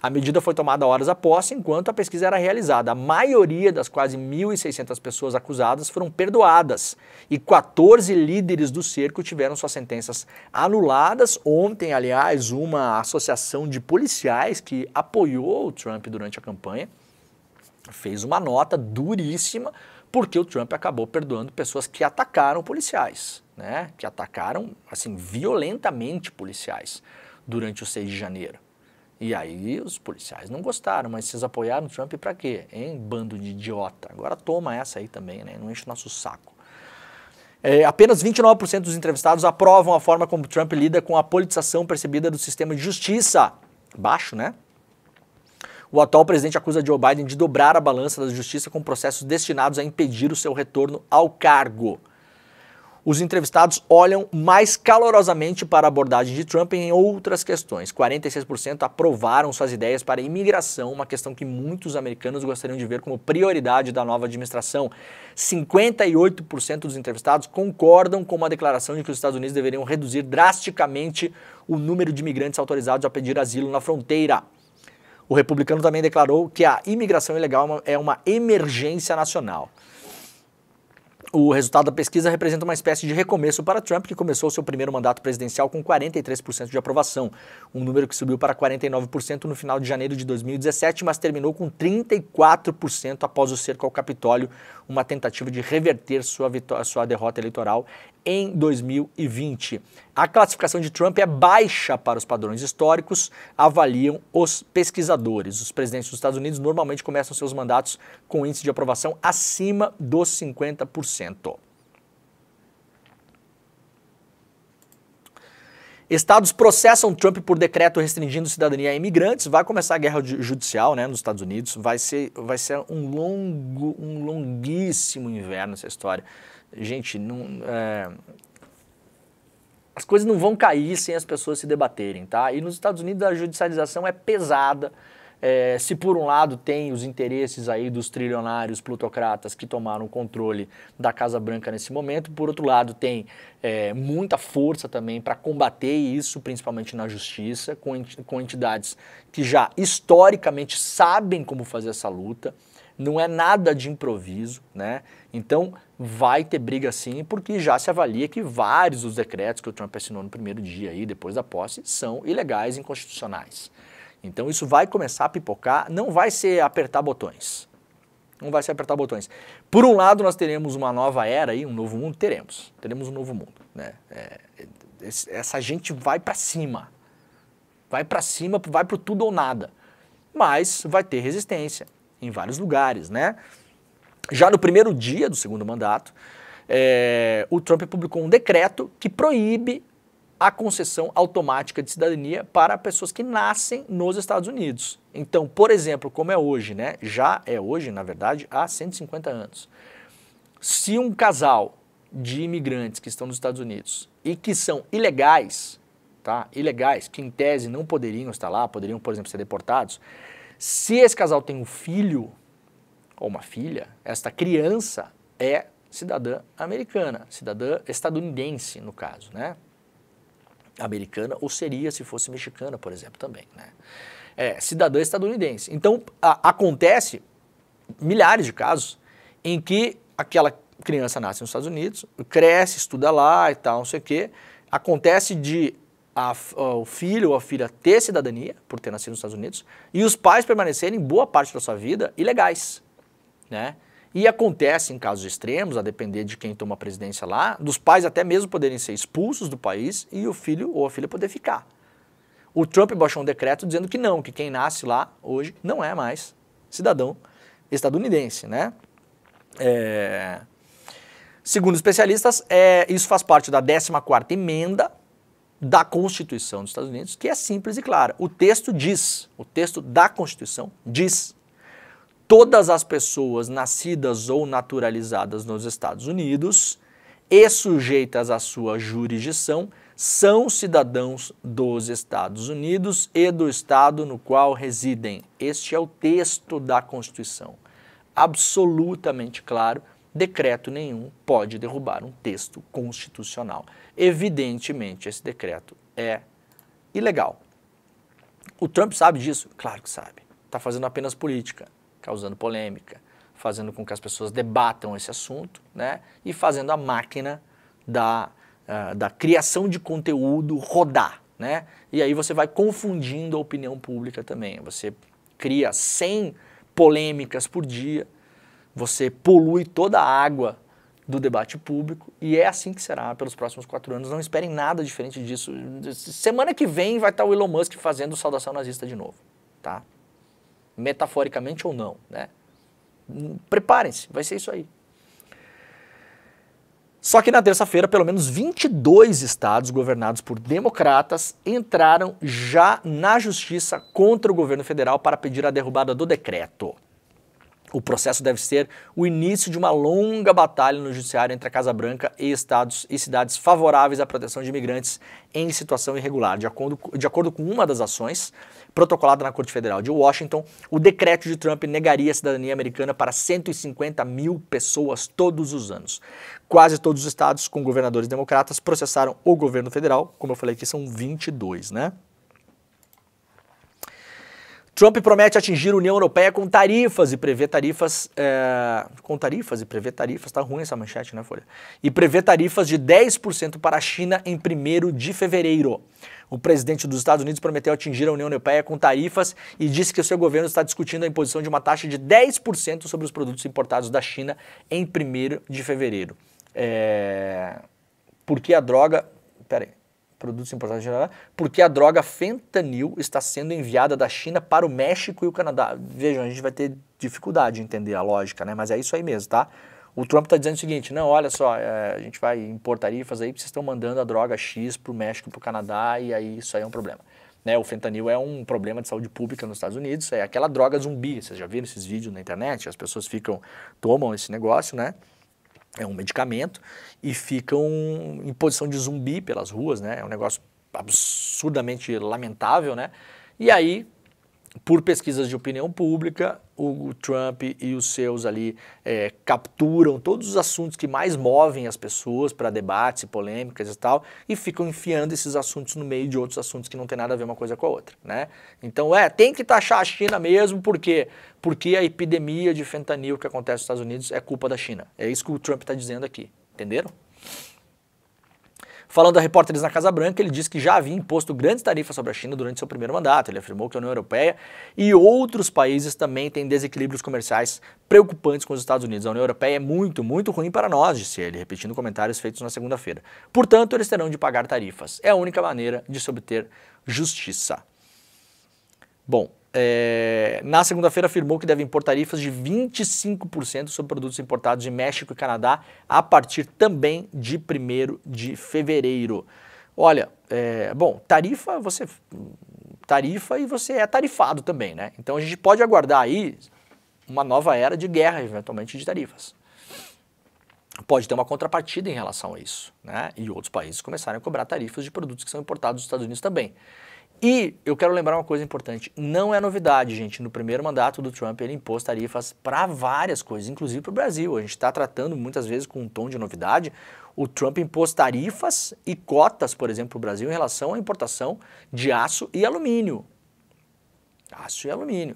A medida foi tomada horas após, enquanto a pesquisa era realizada. A maioria das quase 1.600 pessoas acusadas foram perdoadas e 14 líderes do cerco tiveram suas sentenças anuladas. Ontem, aliás, uma associação de policiais que apoiou o Trump durante a campanha fez uma nota duríssima porque o Trump acabou perdoando pessoas que atacaram policiais, né? Que atacaram, assim, violentamente policiais durante o 6 de janeiro. E aí os policiais não gostaram, mas vocês apoiaram o Trump pra quê? Hein? Bando de idiota. Agora toma essa aí também, né? Não enche o nosso saco. Apenas 29% dos entrevistados aprovam a forma como Trump lida com a politização percebida do sistema de justiça. Baixo, né? O atual presidente acusa Joe Biden de dobrar a balança da justiça com processos destinados a impedir o seu retorno ao cargo. Os entrevistados olham mais calorosamente para a abordagem de Trump em outras questões. 46% aprovaram suas ideias para a imigração, uma questão que muitos americanos gostariam de ver como prioridade da nova administração. 58% dos entrevistados concordam com uma declaração de que os Estados Unidos deveriam reduzir drasticamente o número de imigrantes autorizados a pedir asilo na fronteira. O republicano também declarou que a imigração ilegal é uma emergência nacional. O resultado da pesquisa representa uma espécie de recomeço para Trump, que começou seu primeiro mandato presidencial com 43% de aprovação, um número que subiu para 49% no final de janeiro de 2017, mas terminou com 34% após o cerco ao Capitólio, uma tentativa de reverter sua derrota eleitoral em 2020. A classificação de Trump é baixa para os padrões históricos, avaliam os pesquisadores. Os presidentes dos Estados Unidos normalmente começam seus mandatos com índice de aprovação acima dos 50%. Estados processam Trump por decreto restringindo cidadania a imigrantes. Vai começar a guerra judicial, né, nos Estados Unidos. Vai ser um longuíssimo inverno essa história. Gente, as coisas não vão cair sem as pessoas se debaterem, tá? E nos Estados Unidos a judicialização é pesada. Se por um lado tem os interesses aí dos trilionários plutocratas que tomaram o controle da Casa Branca nesse momento, por outro lado tem muita força também para combater isso, principalmente na justiça, com entidades que já historicamente sabem como fazer essa luta. Não é nada de improviso, né? Então vai ter briga sim, porque já se avalia que vários dos decretos que o Trump assinou no primeiro dia aí, depois da posse, são ilegais e inconstitucionais. Então isso vai começar a pipocar, não vai ser apertar botões. Não vai ser apertar botões. Por um lado nós teremos uma nova era aí, um novo mundo, teremos um novo mundo, né? Essa gente vai para cima, vai pro tudo ou nada, mas vai ter resistência em vários lugares, né? Já no primeiro dia do segundo mandato, o Trump publicou um decreto que proíbe a concessão automática de cidadania para pessoas que nascem nos Estados Unidos. Então, por exemplo, como é hoje, né? Já é hoje, na verdade, há 150 anos. Se um casal de imigrantes que estão nos Estados Unidos e que são ilegais, tá? Ilegais, que em tese não poderiam estar lá, poderiam, por exemplo, ser deportados, se esse casal tem um filho ou uma filha, esta criança é cidadã americana, cidadã estadunidense, no caso, né? Americana, ou seria se fosse mexicana, por exemplo, também, né? Cidadã estadunidense. Então, acontece milhares de casos em que aquela criança nasce nos Estados Unidos, cresce, estuda lá e tal, não sei o quê, acontece de o filho ou a filha ter cidadania, por ter nascido nos Estados Unidos, e os pais permanecerem boa parte da sua vida ilegais, né? E acontece em casos extremos, a depender de quem toma a presidência lá, dos pais até mesmo poderem ser expulsos do país e o filho ou a filha poder ficar. O Trump baixou um decreto dizendo que não, que quem nasce lá hoje não é mais cidadão estadunidense, né? Segundo especialistas, isso faz parte da 14ª emenda da Constituição dos Estados Unidos, que é simples e clara. O texto da Constituição diz: todas as pessoas nascidas ou naturalizadas nos Estados Unidos e sujeitas à sua jurisdição são cidadãos dos Estados Unidos e do estado no qual residem. Este é o texto da Constituição. Absolutamente claro, decreto nenhum pode derrubar um texto constitucional. Evidentemente, esse decreto é ilegal. O Trump sabe disso? Claro que sabe. Está fazendo apenas política, causando polêmica, fazendo com que as pessoas debatam esse assunto, né? E fazendo a máquina da criação de conteúdo rodar, né? E aí você vai confundindo a opinião pública também. Você cria 100 polêmicas por dia, você polui toda a água do debate público e é assim que será pelos próximos 4 anos. Não esperem nada diferente disso. Semana que vem vai estar o Elon Musk fazendo saudação nazista de novo, tá? Metaforicamente ou não, né? Preparem-se, vai ser isso aí. Só que na terça-feira, pelo menos 22 estados governados por democratas entraram já na justiça contra o governo federal para pedir a derrubada do decreto. O processo deve ser o início de uma longa batalha no judiciário entre a Casa Branca e estados e cidades favoráveis à proteção de imigrantes em situação irregular. De acordo com uma das ações, protocolada na Corte Federal de Washington, o decreto de Trump negaria a cidadania americana para 150 mil pessoas todos os anos. Quase todos os estados com governadores democratas processaram o governo federal, como eu falei aqui, são 22, né? Trump promete atingir a União Europeia com tarifas e prevê tarifas... tá ruim essa manchete, né, Folha? E prevê tarifas de 10% para a China em 1º de fevereiro. O presidente dos Estados Unidos prometeu atingir a União Europeia com tarifas e disse que o seu governo está discutindo a imposição de uma taxa de 10% sobre os produtos importados da China em 1º de fevereiro. Porque a droga... Pera aí. Produtos importados da China, porque a droga fentanil está sendo enviada da China para o México e o Canadá. Vejam, a gente vai ter dificuldade de entender a lógica, né? Mas é isso aí mesmo, tá? O Trump está dizendo o seguinte, não, olha só, a gente vai impor tarifas aí porque vocês estão mandando a droga X para o México e para o Canadá e aí isso aí é um problema. Né? O fentanil é um problema de saúde pública nos Estados Unidos, é aquela droga zumbi, vocês já viram esses vídeos na internet? As pessoas tomam esse negócio, né? É um medicamento e ficam em posição de zumbi pelas ruas, né? É um negócio absurdamente lamentável, né? E aí, por pesquisas de opinião pública, o Trump e os seus ali capturam todos os assuntos que mais movem as pessoas para debates e polêmicas e tal, e ficam enfiando esses assuntos no meio de outros assuntos que não tem nada a ver uma coisa com a outra, né? Então, tem que taxar a China mesmo, porque a epidemia de fentanil que acontece nos Estados Unidos é culpa da China. É isso que o Trump está dizendo aqui, entenderam? Falando a repórteres na Casa Branca, ele disse que já havia imposto grandes tarifas sobre a China durante seu primeiro mandato. Ele afirmou que a União Europeia e outros países também têm desequilíbrios comerciais preocupantes com os Estados Unidos. A União Europeia é muito, muito ruim para nós, disse ele, repetindo comentários feitos na segunda-feira. Portanto, eles terão de pagar tarifas. É a única maneira de se obter justiça. Bom, na segunda-feira afirmou que deve impor tarifas de 25% sobre produtos importados de México e Canadá a partir também de 1º de fevereiro. Olha, tarifa e você é tarifado também, né? Então a gente pode aguardar aí uma nova era de guerra, eventualmente, de tarifas. Pode ter uma contrapartida em relação a isso, né? E outros países começarem a cobrar tarifas de produtos que são importados dos Estados Unidos também. E eu quero lembrar uma coisa importante, não é novidade, gente, no primeiro mandato do Trump ele impôs tarifas para várias coisas, inclusive para o Brasil. A gente está tratando muitas vezes com um tom de novidade. O Trump impôs tarifas e cotas, por exemplo, para o Brasil em relação à importação de aço e alumínio. Aço e alumínio,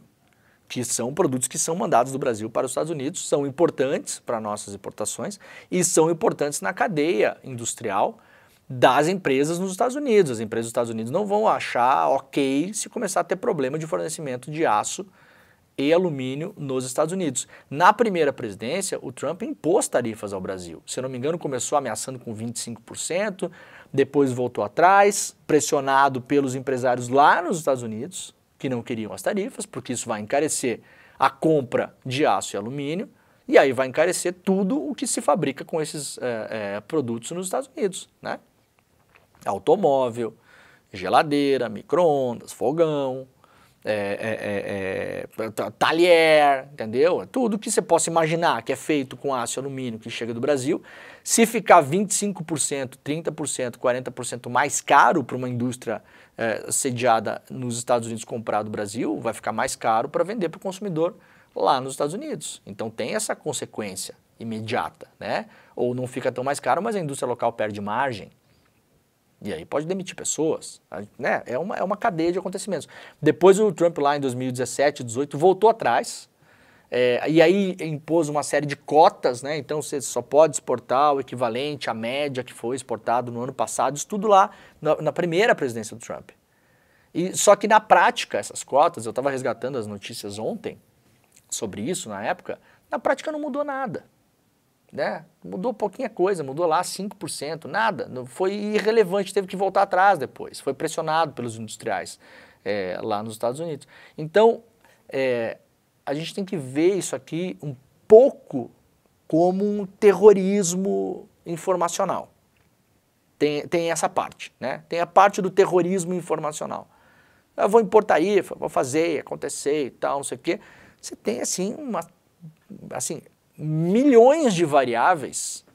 que são produtos que são mandados do Brasil para os Estados Unidos, são importantes para nossas importações e são importantes na cadeia industrial das empresas nos Estados Unidos. As empresas dos Estados Unidos não vão achar ok se começar a ter problema de fornecimento de aço e alumínio nos Estados Unidos. Na primeira presidência, o Trump impôs tarifas ao Brasil. Se eu não me engano, começou ameaçando com 25%, depois voltou atrás, pressionado pelos empresários lá nos Estados Unidos, que não queriam as tarifas, porque isso vai encarecer a compra de aço e alumínio, e aí vai encarecer tudo o que se fabrica com esses produtos nos Estados Unidos, né? Automóvel, geladeira, micro-ondas, fogão, talher, entendeu? Tudo que você possa imaginar que é feito com aço e alumínio que chega do Brasil, se ficar 25%, 30%, 40% mais caro para uma indústria sediada nos Estados Unidos comprar do Brasil, vai ficar mais caro para vender para o consumidor lá nos Estados Unidos. Então tem essa consequência imediata, né? Ou não fica tão mais caro, mas a indústria local perde margem. E aí pode demitir pessoas, né? É uma cadeia de acontecimentos. Depois o Trump lá em 2017, 2018, voltou atrás, e aí impôs uma série de cotas, né? Então você só pode exportar o equivalente à média que foi exportado no ano passado, isso tudo lá na primeira presidência do Trump. Só que na prática, essas cotas, eu estava resgatando as notícias ontem sobre isso na época, na prática não mudou nada. Né? Mudou pouquinha coisa, mudou lá 5%, nada, foi irrelevante, teve que voltar atrás depois, foi pressionado pelos industriais lá nos Estados Unidos. Então, a gente tem que ver isso aqui um pouco como um terrorismo informacional. Tem essa parte, né? Tem a parte do terrorismo informacional. Eu vou impor tarifa, vou fazer, acontecer e tal, não sei o quê. Você tem, assim, milhões de variáveis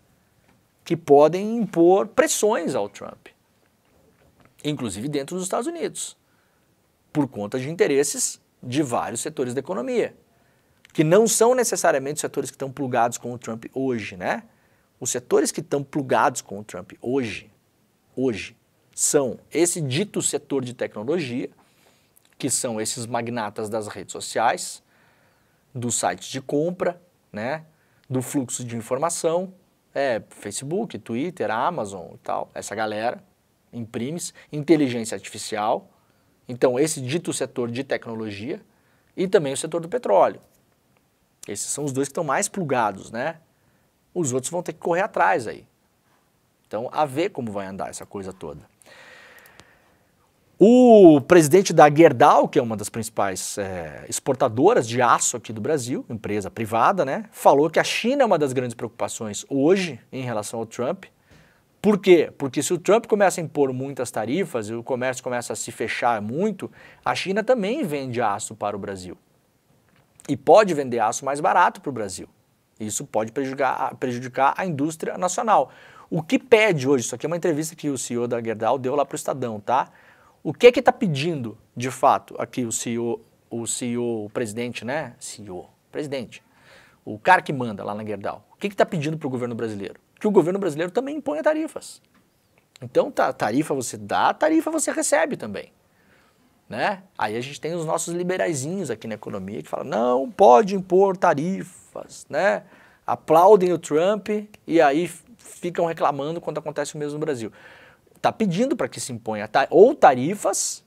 que podem impor pressões ao Trump, inclusive dentro dos Estados Unidos, por conta de interesses de vários setores da economia, que não são necessariamente os setores que estão plugados com o Trump hoje, né? Os setores que estão plugados com o Trump hoje são esse dito setor de tecnologia, que são esses magnatas das redes sociais, dos sites de compra, né? Do fluxo de informação, Facebook, Twitter, Amazon e tal, essa galera, imprime-se, inteligência artificial, então esse dito setor de tecnologia e também o setor do petróleo. Esses são os dois que estão mais plugados, né? Os outros vão ter que correr atrás aí. Então, a ver como vai andar essa coisa toda. O presidente da Gerdau, que é uma das principais exportadoras de aço aqui do Brasil, empresa privada, né, falou que a China é uma das grandes preocupações hoje em relação ao Trump. Por quê? Porque se o Trump começa a impor muitas tarifas e o comércio começa a se fechar muito, a China também vende aço para o Brasil. E pode vender aço mais barato para o Brasil. Isso pode prejudicar a indústria nacional. O que pede hoje, isso aqui é uma entrevista que o CEO da Gerdau deu lá para o Estadão, tá? O que está pedindo, de fato, aqui o presidente, né? Presidente, o cara que manda lá na Gerdau. O que está pedindo para o governo brasileiro? Que o governo brasileiro também imponha tarifas. Então, tarifa você dá, tarifa você recebe também. Né? Aí a gente tem os nossos liberaizinhos aqui na economia que falam, não pode impor tarifas, né? Aplaudem o Trump e aí ficam reclamando quando acontece o mesmo no Brasil. Está pedindo para que se imponha ou tarifas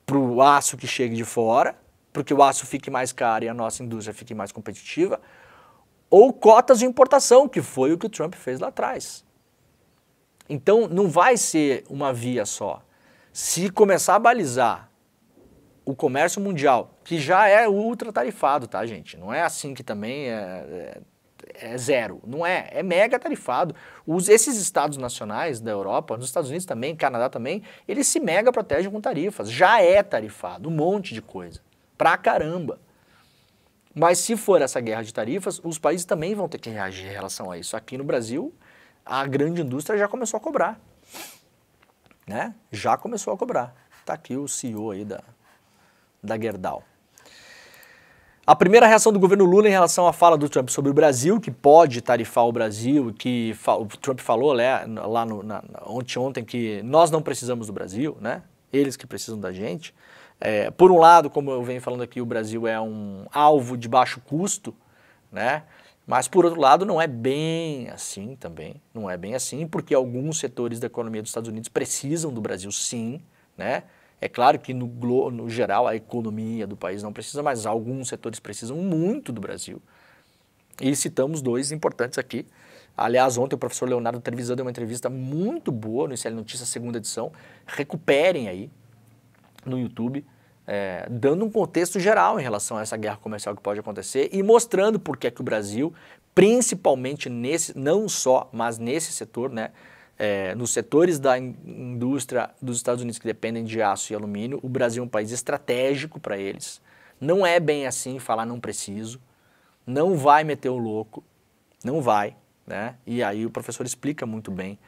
para o aço que chegue de fora, porque o aço fique mais caro e a nossa indústria fique mais competitiva, ou cotas de importação, que foi o que o Trump fez lá atrás. Então não vai ser uma via só. Se começar a balizar o comércio mundial, que já é ultra tarifado, tá, gente? Não é assim que também é zero. Não é. É mega tarifado. Esses estados nacionais da Europa, nos Estados Unidos também, Canadá também, eles se mega protegem com tarifas. Já é tarifado, um monte de coisa. Pra caramba. Mas se for essa guerra de tarifas, os países também vão ter que reagir em relação a isso. Aqui no Brasil, a grande indústria já começou a cobrar. Né? Já começou a cobrar. Tá aqui o CEO aí da Gerdau. A primeira reação do governo Lula em relação à fala do Trump sobre o Brasil, que pode tarifar o Brasil, que o Trump falou lá ontem que nós não precisamos do Brasil, né? Eles que precisam da gente. Por um lado, como eu venho falando aqui, o Brasil é um alvo de baixo custo, né? Mas por outro lado não é bem assim também, não é bem assim, porque alguns setores da economia dos Estados Unidos precisam do Brasil sim, né? É claro que no geral a economia do país não precisa, mas alguns setores precisam muito do Brasil. E citamos dois importantes aqui. Aliás, ontem o professor Leonardo Trevisan deu uma entrevista muito boa no ICL Notícias, segunda edição. Recuperem aí no YouTube, dando um contexto geral em relação a essa guerra comercial que pode acontecer e mostrando por que o Brasil, principalmente nesse, não só, mas nesse setor, né? Nos setores da indústria dos Estados Unidos que dependem de aço e alumínio, o Brasil é um país estratégico para eles. Não é bem assim falar não preciso, não vai meter o louco, não vai, né? E aí o professor explica muito bem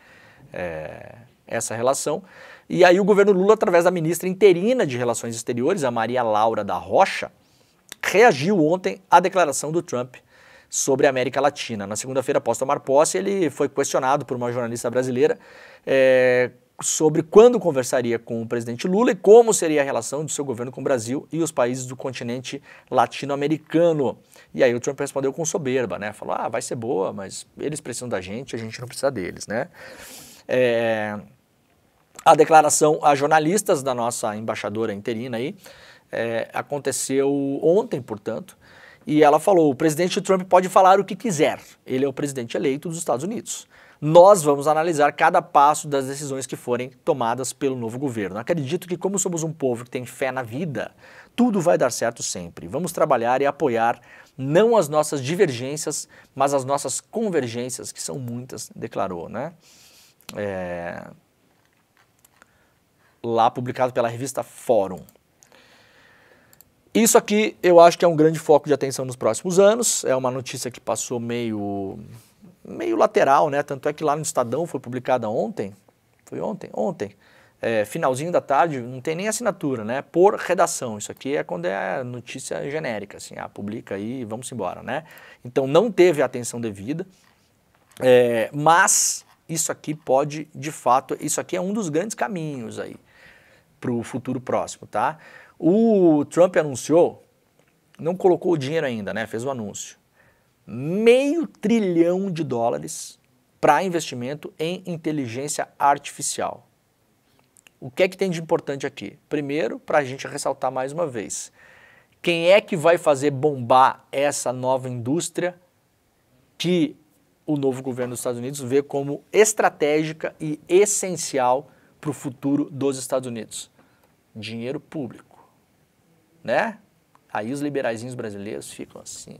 essa relação. E aí o governo Lula, através da ministra interina de Relações Exteriores, a Maria Laura da Rocha, reagiu ontem à declaração do Trump sobre a América Latina. Na segunda-feira, após tomar posse, ele foi questionado por uma jornalista brasileira sobre quando conversaria com o presidente Lula e como seria a relação do seu governo com o Brasil e os países do continente latino-americano. E aí o Trump respondeu com soberba, né? Falou, vai ser boa, mas eles precisam da gente, a gente não precisa deles, né? A declaração a jornalistas da nossa embaixadora interina aí aconteceu ontem, portanto, e ela falou, o presidente Trump pode falar o que quiser, ele é o presidente eleito dos Estados Unidos. Nós vamos analisar cada passo das decisões que forem tomadas pelo novo governo. Acredito que como somos um povo que tem fé na vida, tudo vai dar certo sempre. Vamos trabalhar e apoiar Não as nossas divergências, mas as nossas convergências, que são muitas, declarou, né? Lá publicado pela revista Fórum. Isso aqui eu acho que é um grande foco de atenção nos próximos anos, é uma notícia que passou meio lateral, né? Tanto é que lá no Estadão foi publicada ontem, finalzinho da tarde, não tem nem assinatura, né? Por redação, isso aqui é quando é notícia genérica, assim, publica aí e vamos embora, né? Então não teve a atenção devida, mas isso aqui pode, de fato, isso aqui é um dos grandes caminhos aí para o futuro próximo, tá? O Trump anunciou, não colocou o dinheiro ainda, né? Fez o anúncio. $500 bilhão para investimento em inteligência artificial. O que é que tem de importante aqui? Primeiro, para a gente ressaltar mais uma vez, quem é que vai fazer bombar essa nova indústria que o novo governo dos Estados Unidos vê como estratégica e essencial para o futuro dos Estados Unidos? Dinheiro público, né? Aí os liberaizinhos brasileiros ficam assim,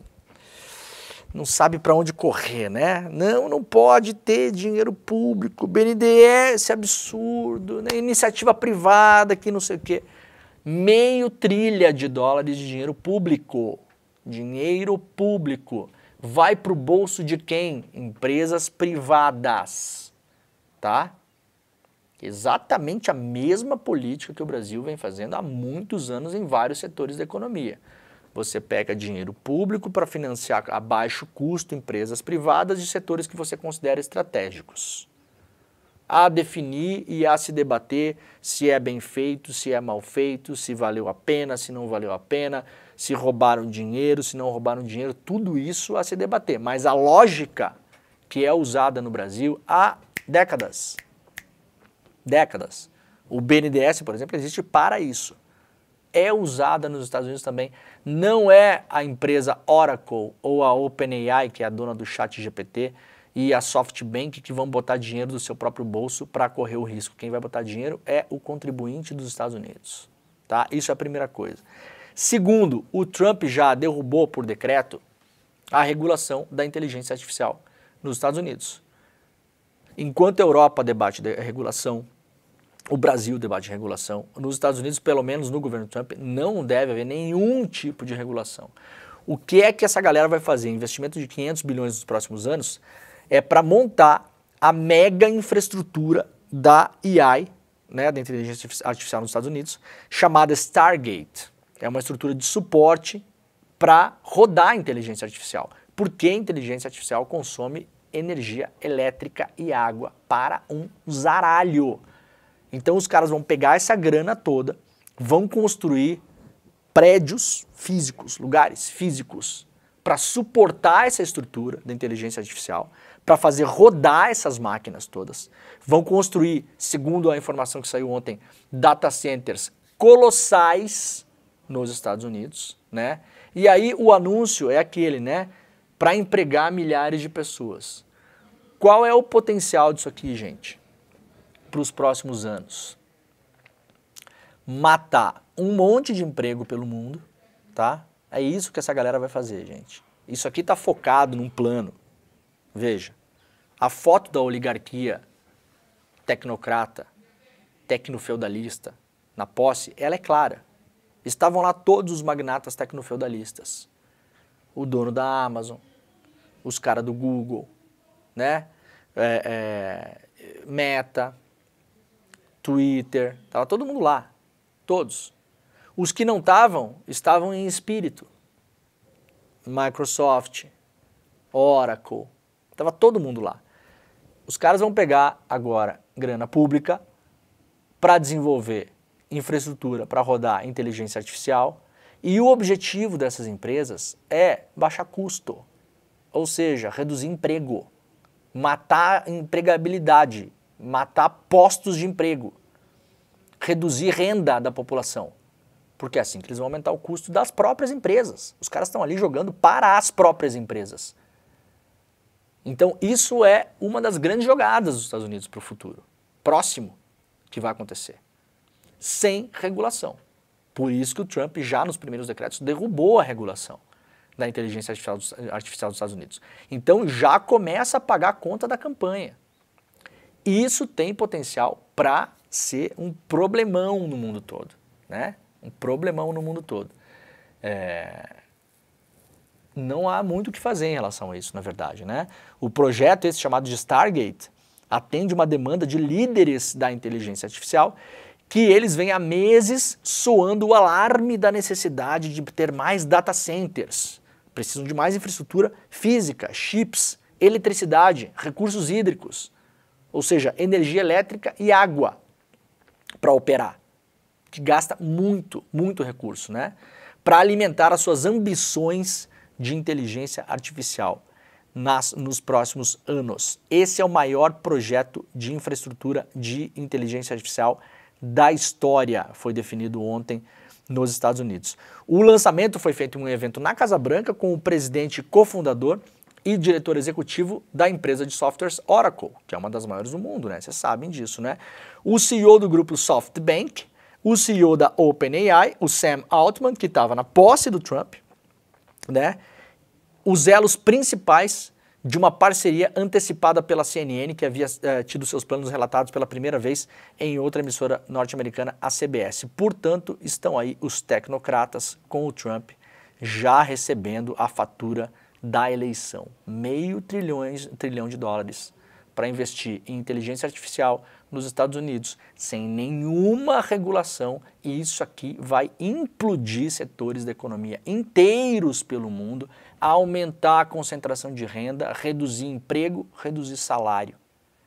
não sabe para onde correr, né? Não pode ter dinheiro público, BNDES, absurdo, né? Iniciativa privada, que não sei o quê. $500 bilhão de dinheiro público. Dinheiro público. Vai para o bolso de quem? Empresas privadas, tá? Exatamente a mesma política que o Brasil vem fazendo há muitos anos em vários setores da economia. Você pega dinheiro público para financiar a baixo custo empresas privadas de setores que você considera estratégicos. A definir e a se debater se é bem feito, se é mal feito, se valeu a pena, se não valeu a pena, se roubaram dinheiro, se não roubaram dinheiro, tudo isso a se debater. Mas a lógica que é usada no Brasil há décadas. O BNDES, por exemplo, existe para isso. É usada nos Estados Unidos também. Não é a empresa Oracle ou a OpenAI, que é a dona do ChatGPT, e a SoftBank que vão botar dinheiro do seu próprio bolso para correr o risco. Quem vai botar dinheiro é o contribuinte dos Estados Unidos. Tá? Isso é a primeira coisa. Segundo, o Trump já derrubou por decreto a regulação da inteligência artificial nos Estados Unidos. Enquanto a Europa debate a regulação, o Brasil debate regulação, nos Estados Unidos, pelo menos no governo Trump, não deve haver nenhum tipo de regulação. O que é que essa galera vai fazer? Investimento de 500 bilhões nos próximos anos é para montar a mega infraestrutura da AI, né, da inteligência artificial nos Estados Unidos, chamada Stargate. É uma estrutura de suporte para rodar a inteligência artificial. Porque a inteligência artificial consome energia elétrica e água para um zaralho. Então os caras vão pegar essa grana toda, vão construir prédios físicos, lugares físicos, para suportar essa estrutura da inteligência artificial, para fazer rodar essas máquinas todas. Vão construir, segundo a informação que saiu ontem, data centers colossais nos Estados Unidos, né? E aí o anúncio é aquele, né? Para empregar milhares de pessoas. Qual é o potencial disso aqui, gente? Para os próximos anos? Matar um monte de emprego pelo mundo, tá? É isso que essa galera vai fazer, gente. Isso aqui está focado num plano. Veja, a foto da oligarquia tecnocrata, tecnofeudalista, na posse, ela é clara. Estavam lá todos os magnatas tecnofeudalistas. O dono da Amazon, os caras do Google, né? Meta, Twitter, estava todo mundo lá, todos. Os que não estavam em espírito. Microsoft, Oracle, estava todo mundo lá. Os caras vão pegar agora grana pública para desenvolver infraestrutura para rodar inteligência artificial e o objetivo dessas empresas é baixar custo, ou seja, reduzir emprego, matar empregabilidade, matar postos de emprego, reduzir renda da população, porque é assim que eles vão aumentar o custo das próprias empresas. Os caras estão ali jogando para as próprias empresas. Então isso é uma das grandes jogadas dos Estados Unidos para o futuro, próximo, que vai acontecer, sem regulação. Por isso que o Trump já nos primeiros decretos derrubou a regulação. da inteligência artificial dos Estados Unidos. Então já começa a pagar a conta da campanha. Isso tem potencial para ser um problemão no mundo todo, né? Um problemão no mundo todo. Não há muito o que fazer em relação a isso, na verdade, né? O projeto esse chamado de Stargate atende uma demanda de líderes da inteligência artificial que eles vêm há meses soando o alarme da necessidade de ter mais data centers. Precisam de mais infraestrutura física, chips, eletricidade, recursos hídricos, ou seja, energia elétrica e água para operar, que gasta muito, muito recurso, né? Para alimentar as suas ambições de inteligência artificial nos próximos anos. Esse é o maior projeto de infraestrutura de inteligência artificial da história, foi definido ontem nos Estados Unidos. O lançamento foi feito em um evento na Casa Branca com o presidente cofundador e diretor executivo da empresa de softwares Oracle, que é uma das maiores do mundo, né? Vocês sabem disso, né? O CEO do grupo SoftBank, o CEO da OpenAI, o Sam Altman, que estava na posse do Trump, né? Os elos principais de uma parceria antecipada pela CNN, que havia tido seus planos relatados pela primeira vez em outra emissora norte-americana, a CBS. Portanto, estão aí os tecnocratas com o Trump já recebendo a fatura da eleição. $500 bilhões para investir em inteligência artificial nos Estados Unidos, sem nenhuma regulação, e isso aqui vai implodir setores da economia inteiros pelo mundo, aumentar a concentração de renda, reduzir emprego, reduzir salário,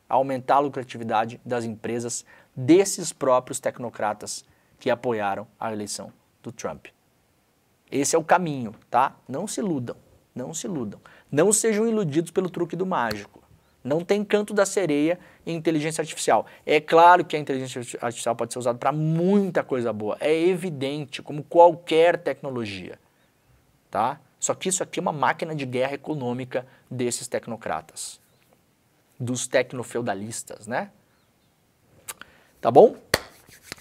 aumentar a lucratividade das empresas desses próprios tecnocratas que apoiaram a eleição do Trump. Esse é o caminho, tá? Não se iludam, não se iludam. Não sejam iludidos pelo truque do mágico. Não tem canto da sereia em inteligência artificial. É claro que a inteligência artificial pode ser usada para muita coisa boa. É evidente, como qualquer tecnologia, tá? Só que isso aqui é uma máquina de guerra econômica desses tecnocratas, dos tecnofeudalistas, né? Tá bom?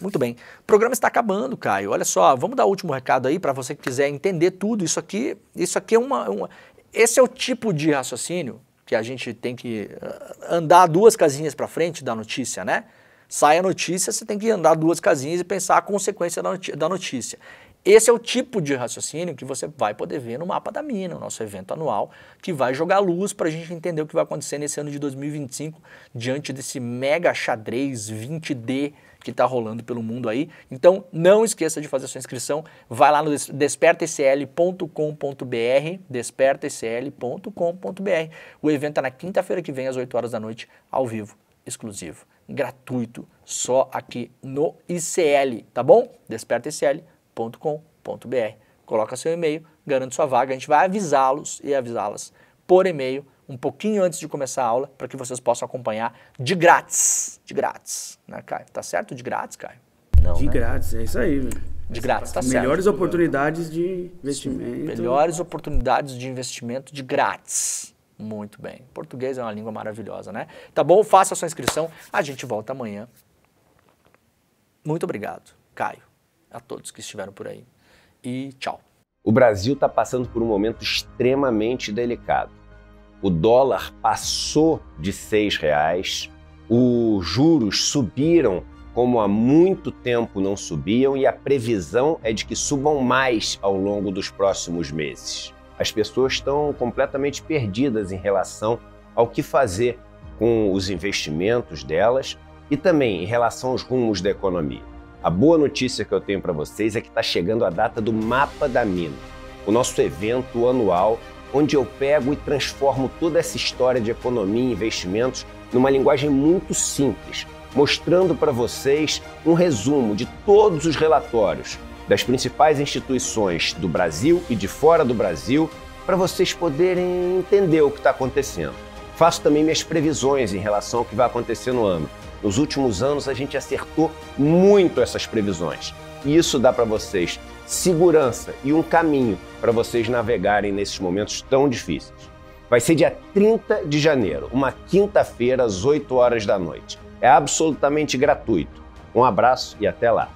Muito bem. O programa está acabando, Caio. Olha só, vamos dar o último recado aí para você que quiser entender tudo. Isso aqui é esse é o tipo de raciocínio que a gente tem que andar 2 casinhas para frente da notícia, né? Sai a notícia, você tem que andar 2 casinhas e pensar a consequência da notícia. Esse é o tipo de raciocínio que você vai poder ver no Mapa da Mina, o nosso evento anual, que vai jogar luz para a gente entender o que vai acontecer nesse ano de 2025, diante desse mega xadrez 20D que está rolando pelo mundo aí. Então, não esqueça de fazer sua inscrição. Vai lá no despertacl.com.br, despertacl.com.br. O evento está na quinta-feira que vem, às 8 horas da noite, ao vivo, exclusivo, gratuito, só aqui no ICL, tá bom? despertacl.com.br. Coloca seu e-mail, garante sua vaga, a gente vai avisá-los e avisá-las por e-mail um pouquinho antes de começar a aula, para que vocês possam acompanhar de grátis, né, Caio? Tá certo? De grátis, Caio? Não, de né? grátis, é isso aí, velho. De grátis, tá certo. Melhores oportunidades de investimento. Sim, melhores oportunidades de investimento de grátis. Muito bem. Português é uma língua maravilhosa, né? Tá bom? Faça a sua inscrição. A gente volta amanhã. Muito obrigado, Caio, a todos que estiveram por aí. E tchau. O Brasil está passando por um momento extremamente delicado. O dólar passou de R$6, os juros subiram como há muito tempo não subiam e a previsão é de que subam mais ao longo dos próximos meses. As pessoas estão completamente perdidas em relação ao que fazer com os investimentos delas e também em relação aos rumos da economia. A boa notícia que eu tenho para vocês é que está chegando a data do Mapa da Mina, o nosso evento anual onde eu pego e transformo toda essa história de economia e investimentos numa linguagem muito simples, mostrando para vocês um resumo de todos os relatórios das principais instituições do Brasil e de fora do Brasil, para vocês poderem entender o que está acontecendo. Faço também minhas previsões em relação ao que vai acontecer no ano. Nos últimos anos a gente acertou muito essas previsões e isso dá para vocês segurança e um caminho para vocês navegarem nesses momentos tão difíceis. Vai ser dia 30 de janeiro, uma quinta-feira, às 8 horas da noite. É absolutamente gratuito. Um abraço e até lá.